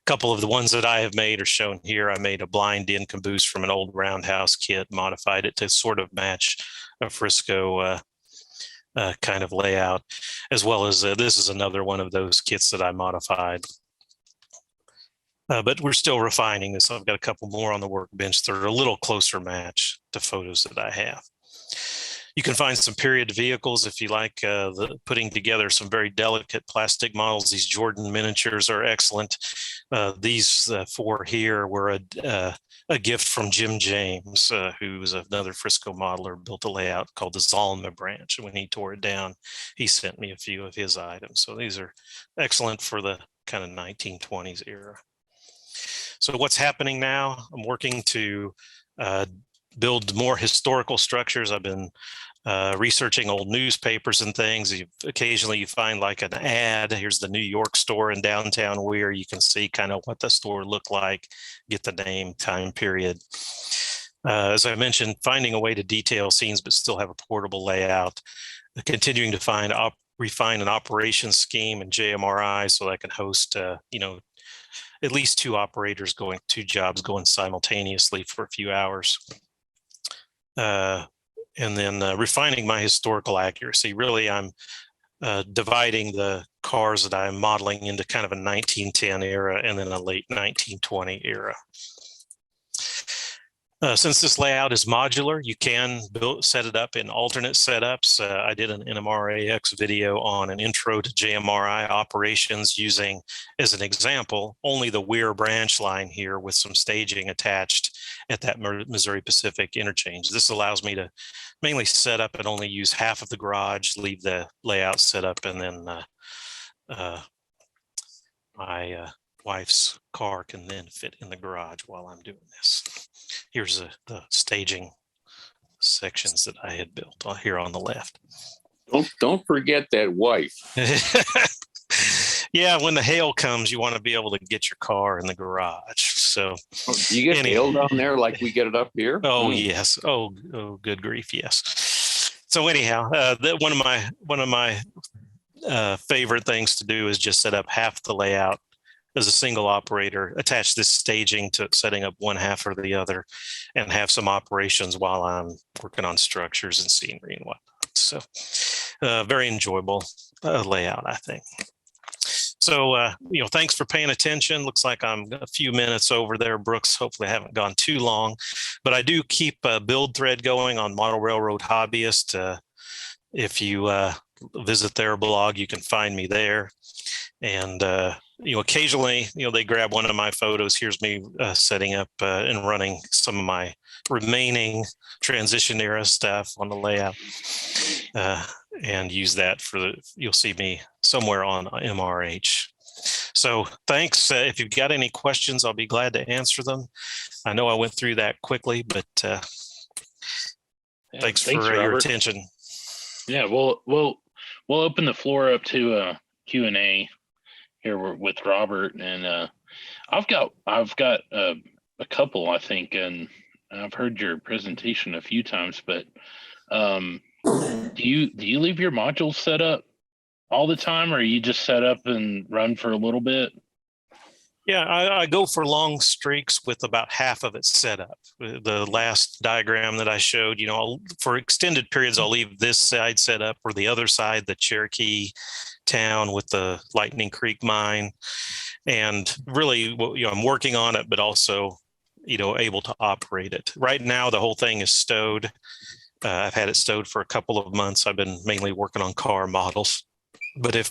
couple of the ones that I have made are shown here. I made a blind in caboose from an old roundhouse kit, modified it to sort of match a Frisco kind of layout, as well as this is another one of those kits that I modified. But we're still refining this. I've got a couple more on the workbench that are a little closer match to photos that I have. You can find some period vehicles if you like putting together some very delicate plastic models. These Jordan miniatures are excellent. These four here were a gift from Jim James, who was another Frisco modeler, built a layout called the Zalma branch. And when he tore it down, he sent me a few of his items. So these are excellent for the kind of 1920s era. So what's happening now? I'm working to build more historical structures. I've been researching old newspapers and things. Occasionally you find like an ad. Here's the New York store in downtown Weir. You can see kind of what the store looked like, get the name, time period. As I mentioned, finding a way to detail scenes but still have a portable layout. Continuing to refine an operations scheme in JMRI so I can host at least two jobs going simultaneously for a few hours. And then refining my historical accuracy. Really, I'm dividing the cars that I'm modeling into kind of a 1910 era and then a late 1920 era. Since this layout is modular, you can set it up in alternate setups. I did an NMRAX video on an intro to JMRI operations using, as an example, only the Weir branch line here with some staging attached at that Missouri Pacific interchange. This allows me to mainly set up and only use half of the garage, leave the layout set up, and then my wife's car can then fit in the garage while I'm doing this. Here's the staging sections that I had built here on the left. Don't forget that wife. Yeah, when the hail comes, you want to be able to get your car in the garage. So, do you get hail down there like we get it up here? Oh, yes. Oh, good grief, yes. So anyhow, one of my favorite things to do is just set up half the layout as a single operator, attach this staging to setting up one half or the other, and have some operations while I'm working on structures and scenery and whatnot. So very enjoyable layout, I think. So, thanks for paying attention. Looks like I'm a few minutes over there, Brooks. Hopefully I haven't gone too long, but I do keep a build thread going on Model Railroad Hobbyist. If you visit their blog, you can find me there. And, occasionally, they grab one of my photos. Here's me setting up and running some of my remaining transition era stuff on the layout and use that you'll see me somewhere on MRH. So thanks. If you've got any questions, I'll be glad to answer them. I know I went through that quickly, but thanks for your attention. Yeah, we'll open the floor up to Q&A here with Robert, and I've got a couple, I think, and I've heard your presentation a few times, but do you leave your modules set up all the time, or you just set up and run for a little bit? Yeah, I go for long streaks with about half of it set up. The last diagram that I showed, for extended periods, I'll leave this side set up, or the other side, the Cherokee town with the Lightning Creek mine. And really, I'm working on it, but also, able to operate it. Right now, the whole thing is stowed. I've had it stowed for a couple of months. I've been mainly working on car models. But if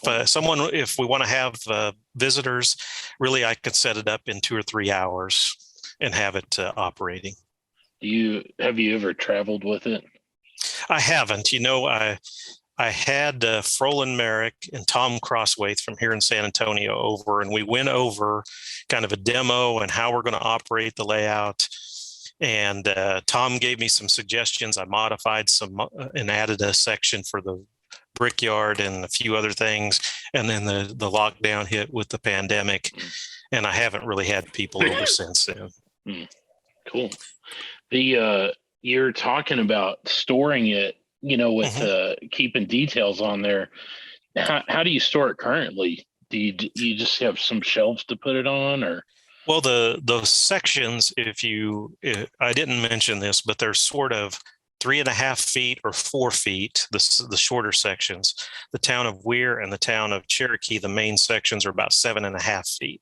we want to have visitors, really, I could set it up in 2 or 3 hours and have it operating. Have you ever traveled with it? I haven't. I had Frolin Merrick and Tom Crosswaith from here in San Antonio over, and we went over kind of a demo and how we're going to operate the layout. And Tom gave me some suggestions. I modified some and added a section for the brickyard and a few other things. And then the lockdown hit with the pandemic, and I haven't really had people over since then. Cool. You're talking about storing it, with keeping details on there. How do you store it currently? Do you just have some shelves to put it on, or? Well, those sections, I didn't mention this, but they're sort of 3.5 feet or 4 feet, the shorter sections. The town of Weir and the town of Cherokee, the main sections, are about 7.5 feet.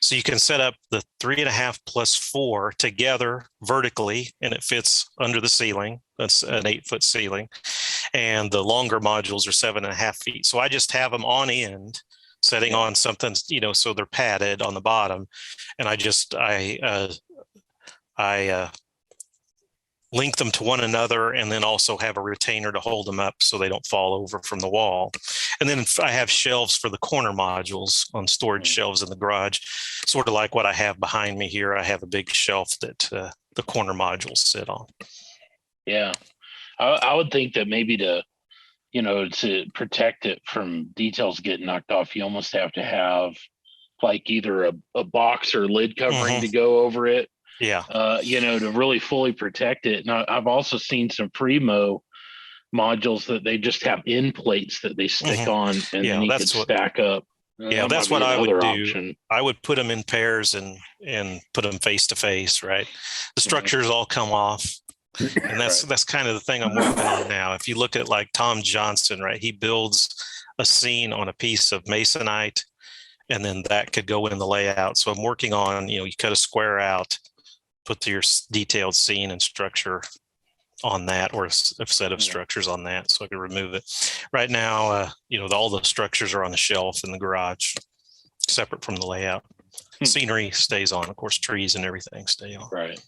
So you can set up the 3.5 plus 4 together vertically, and it fits under the ceiling. That's an 8-foot ceiling. And the longer modules are 7.5 feet. So I just have them on end, setting on something, so they're padded on the bottom. And I link them to one another, and then also have a retainer to hold them up so they don't fall over from the wall. And then I have shelves for the corner modules on storage shelves in the garage, sort of like what I have behind me here. I have a big shelf that the corner modules sit on. Yeah, I would think that maybe to protect it from details getting knocked off, you almost have to have like either a box or lid covering to go over it. Yeah. To really fully protect it. And I've also seen some Primo modules that they just have end plates that they stick on, and then you can stack up. That's what I would do. Option. I would put them in pairs and put them face to face, right? The structures all come off. And that's kind of the thing I'm working on now. If you look at like Tom Johnson, right, he builds a scene on a piece of masonite, and then that could go in the layout. So I'm working on, you cut a square out, put your detailed scene and structure on that, or a set of structures on that, so I could remove it. Right now, all the structures are on the shelf in the garage, separate from the layout. Scenery stays on, of course, trees and everything stay on. Right.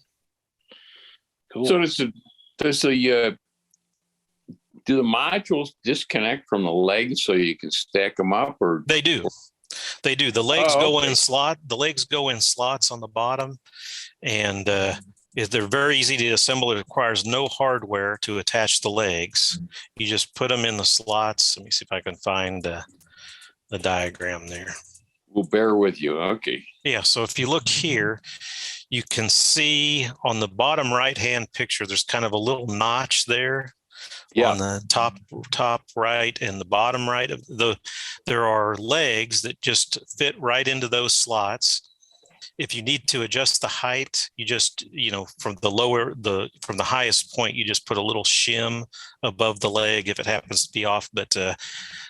Cool. So do the modules disconnect from the legs so you can stack them up, or They do. The legs go in slot. The legs go in slots on the bottom, and they're very easy to assemble. It requires no hardware to attach the legs. You just put them in the slots. Let me see if I can find the diagram there. We'll bear with you. Okay. Yeah. So if you look here, you can see on the bottom right-hand picture, there's kind of a little notch there. On the top right and the bottom right of there are legs that just fit right into those slots. If you need to adjust the height, you just, from the highest point, you just put a little shim above the leg if it happens to be off. But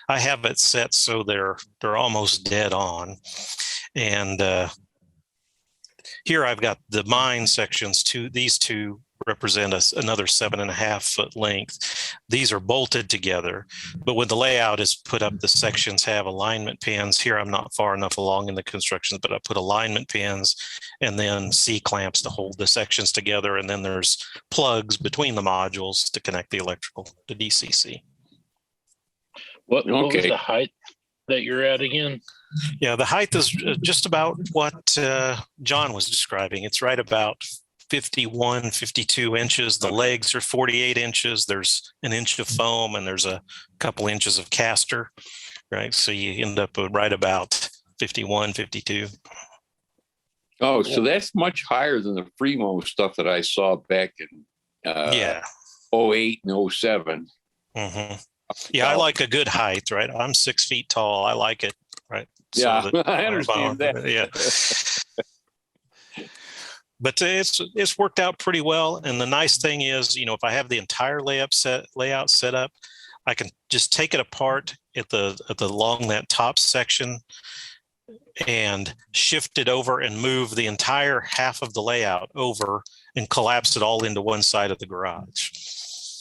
I have it set so they're almost dead on. And here I've got the mine sections. These two represent another 7.5 foot length. These are bolted together, but when the layout is put up, the sections have alignment pins. Here I'm not far enough along in the construction, but I put alignment pins and then C-clamps to hold the sections together. And then there's plugs between the modules to connect the electrical to DCC. What was the height that you're at again? Yeah, the height is just about what John was describing. It's right about 51, 52 inches. The legs are 48 inches. There's an inch of foam and there's a couple inches of caster, right? So you end up with right about 51, 52. Oh, so that's much higher than the Fremo stuff that I saw back in 08 and 07. Mm-hmm. Yeah, I like a good height, right? I'm 6 feet tall. I like it, right? Yeah, so I understand that. Yeah. But it's worked out pretty well. And the nice thing is, if I have the entire layout set up, I can just take it apart along that top section and shift it over and move the entire half of the layout over and collapse it all into one side of the garage.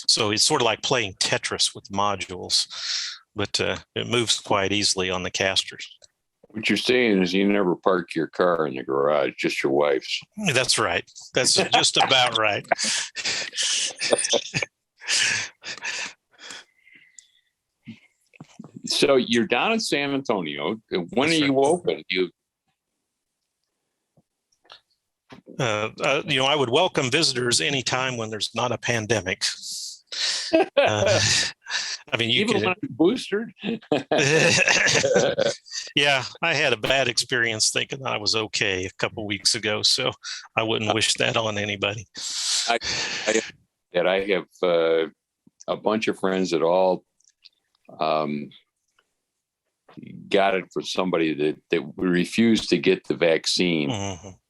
So it's sort of like playing Tetris with modules, but it moves quite easily on the casters. What you're saying is you never park your car in the garage, just your wife's. That's right. That's just about right. So you're down in San Antonio. When are you open? I would welcome visitors anytime when there's not a pandemic. Even when it's boosted. Yeah, I had a bad experience thinking I was okay a couple weeks ago, so I wouldn't wish that on anybody. I have a bunch of friends that all got it for somebody that refused to get the vaccine,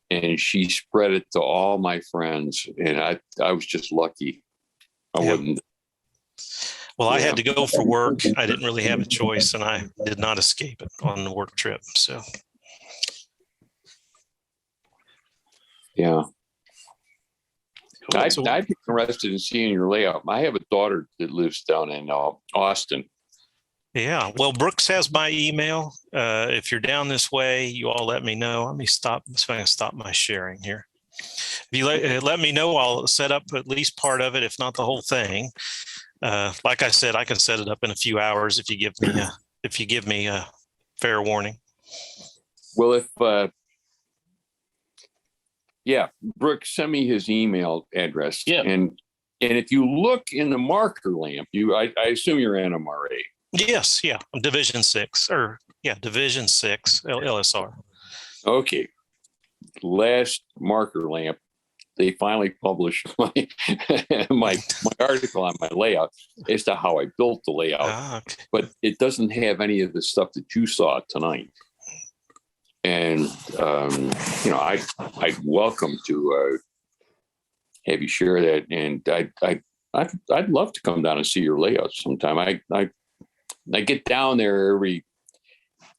and she spread it to all my friends, and I was just lucky. I wouldn't. Well, I had to go for work. I didn't really have a choice, and I did not escape it on the work trip. So, yeah. I'd be interested in seeing your layout. I have a daughter that lives down in Austin. Yeah. Well, Brooks has my email. If you're down this way, you all let me know. Let me stop. So I can stop my sharing here. If you let me know, I'll set up at least part of it, if not the whole thing. Like I said, I can set it up in a few hours if you give me a fair warning. Well, Brooks, send me his email address. Yeah. And if you look in the marker lamp, I assume you're NMRA. Yes. Yeah. I'm Division 6 LSR. Okay. Last marker lamp, they finally published my article on my layout as to how I built the layout, okay. But it doesn't have any of the stuff that you saw tonight. And I'd welcome to have you share that, and I'd love to come down and see your layout sometime. I get down there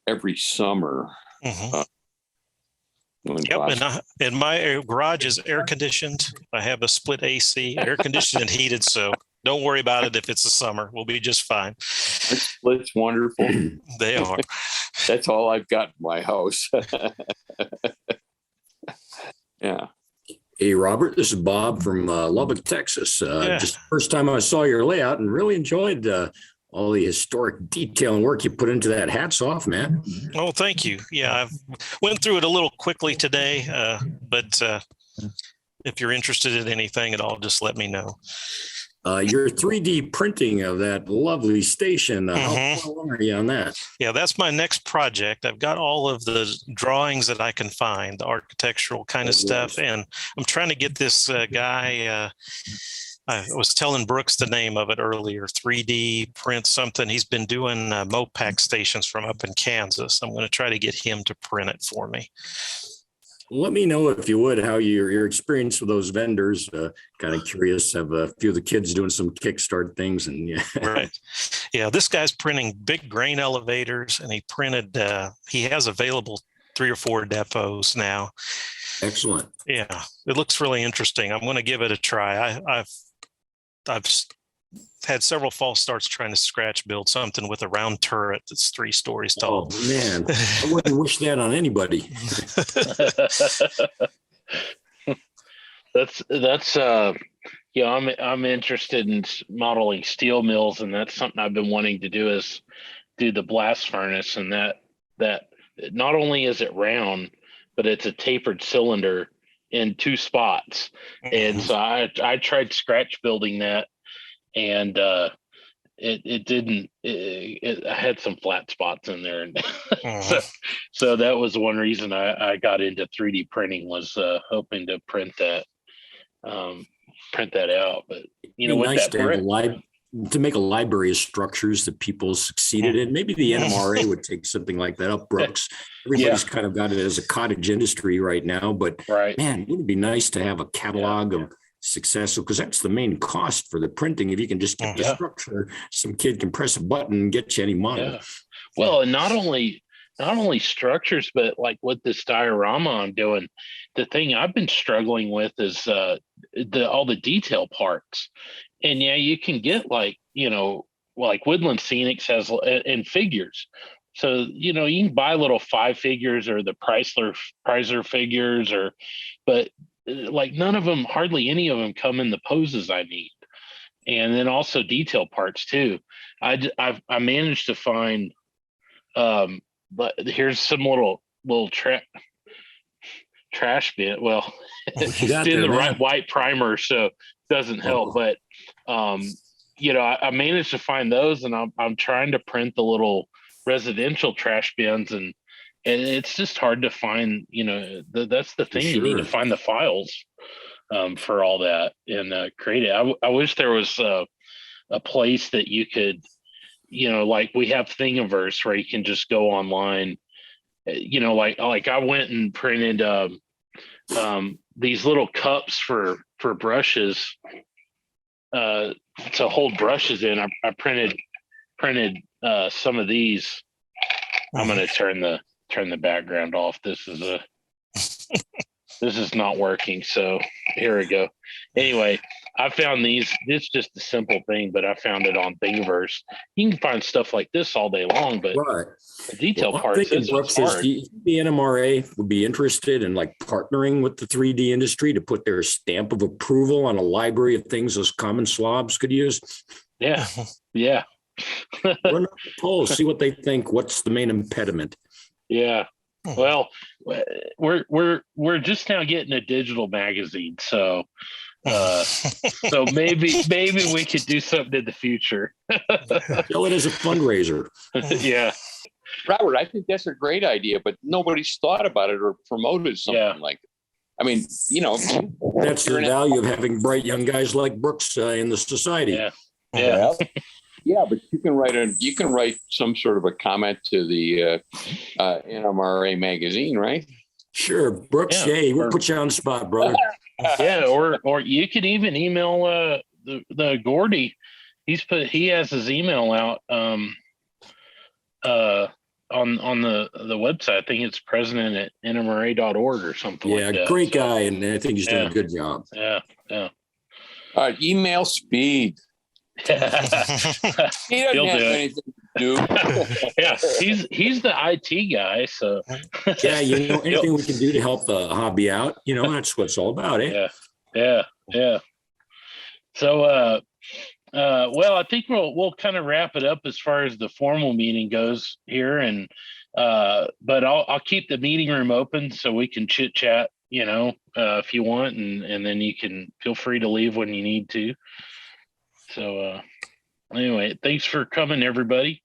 every summer. when Yep, possible. and my garage is air conditioned. I have a split AC, air conditioned and heated, so don't worry about it if it's the summer. We'll be just fine. It's wonderful. They are. That's all I've got in my house. Yeah. Hey, Robert, this is Bob from Lubbock, Texas. Yeah. Just the first time I saw your layout and really enjoyed all the historic detail and work you put into that. Hats off, man. Oh, thank you. Yeah, I went through it a little quickly today, but if you're interested in anything at all, just let me know. Your 3D printing of that lovely station, how far along are you on that? Yeah, that's my next project. I've got all of the drawings that I can find, the architectural kind of stuff, and I'm trying to get this guy. I was telling Brooks the name of it earlier, 3D print something. He's been doing Mopac stations from up in Kansas. I'm going to try to get him to print it for me. Let me know, if you would, how your experience with those vendors. Kind of curious. Have a few of the kids doing some Kickstart things, and yeah. Right. Yeah, this guy's printing big grain elevators, and he printed. He has available 3 or 4 depots now. Excellent. Yeah, it looks really interesting. I'm going to give it a try. I've had several false starts trying to scratch build something with a round turret that's 3 stories tall. Oh man, I wouldn't wish that on anybody. That's I'm interested in modeling steel mills, and that's something I've been wanting to do, is do the blast furnace, and that not only is it round, but it's a tapered cylinder in 2 spots. And so I tried scratch building that, and it didn't. I had some flat spots in there, and so that was one reason I got into 3D printing, was hoping to print that out. But with nice that to have to make a library of structures that people succeeded in. Maybe the NMRA would take something like that up, Brooks. Everybody's kind of got it as a cottage industry right now, but man, wouldn't it be nice to have a catalog of successful, because that's the main cost for the printing. If you can just get the structure, some kid can press a button and get you any model. Well, and not only structures, but like with this diorama I'm doing, the thing I've been struggling with is all the detail parts. And you can get like Woodland Scenics has in figures. So, you can buy little 5 figures or the Chrysler figures, but like hardly any of them come in the poses I need. And then also detail parts too. I managed to find, but here's some little trash bin. Well, it's in the right white primer, so it doesn't help. But I managed to find those, and I'm trying to print the little residential trash bins, and it's just hard to find. That's the thing. You need to find the files for all that and create it. I wish there was a place that you could, like we have Thingiverse, where you can just go online. Like I went and printed these little cups for brushes to hold brushes in. I printed some of these. I'm going to turn the background off. This is not working. So here we go. Anyway, I found these. It's just a simple thing, but I found it on Thingiverse. You can find stuff like this all day long, but the detail parts is hard. The NMRA would be interested in like partnering with the 3D industry to put their stamp of approval on a library of things those common slobs could use. Yeah. Run up the poll, see what they think. What's the main impediment? Yeah. Well, we're just now getting a digital magazine, so maybe we could do something in the future. Sell it as a fundraiser. Yeah. Robert, I think that's a great idea, but nobody's thought about it or promoted something like it. I mean, that's the value of having bright young guys like Brooks in the society. Yeah. Yeah, but you can write some sort of a comment to the NMRA magazine, right? Sure, Brooks. Yeah, we'll put you on the spot, brother. Yeah, or you could even email the Gordy. He has his email out. on the website. I think it's president at nmra.org or something like that. Great guy, and I think he's doing a good job. Yeah. Email Speed. He doesn't have anything to do. Yeah, he's the IT guy. So yeah, anything we can do to help the hobby out, that's what it's all about, eh? Yeah. So, well, I think we'll kind of wrap it up as far as the formal meeting goes here, and but I'll keep the meeting room open so we can chit chat, if you want, and then you can feel free to leave when you need to. So anyway, thanks for coming, everybody.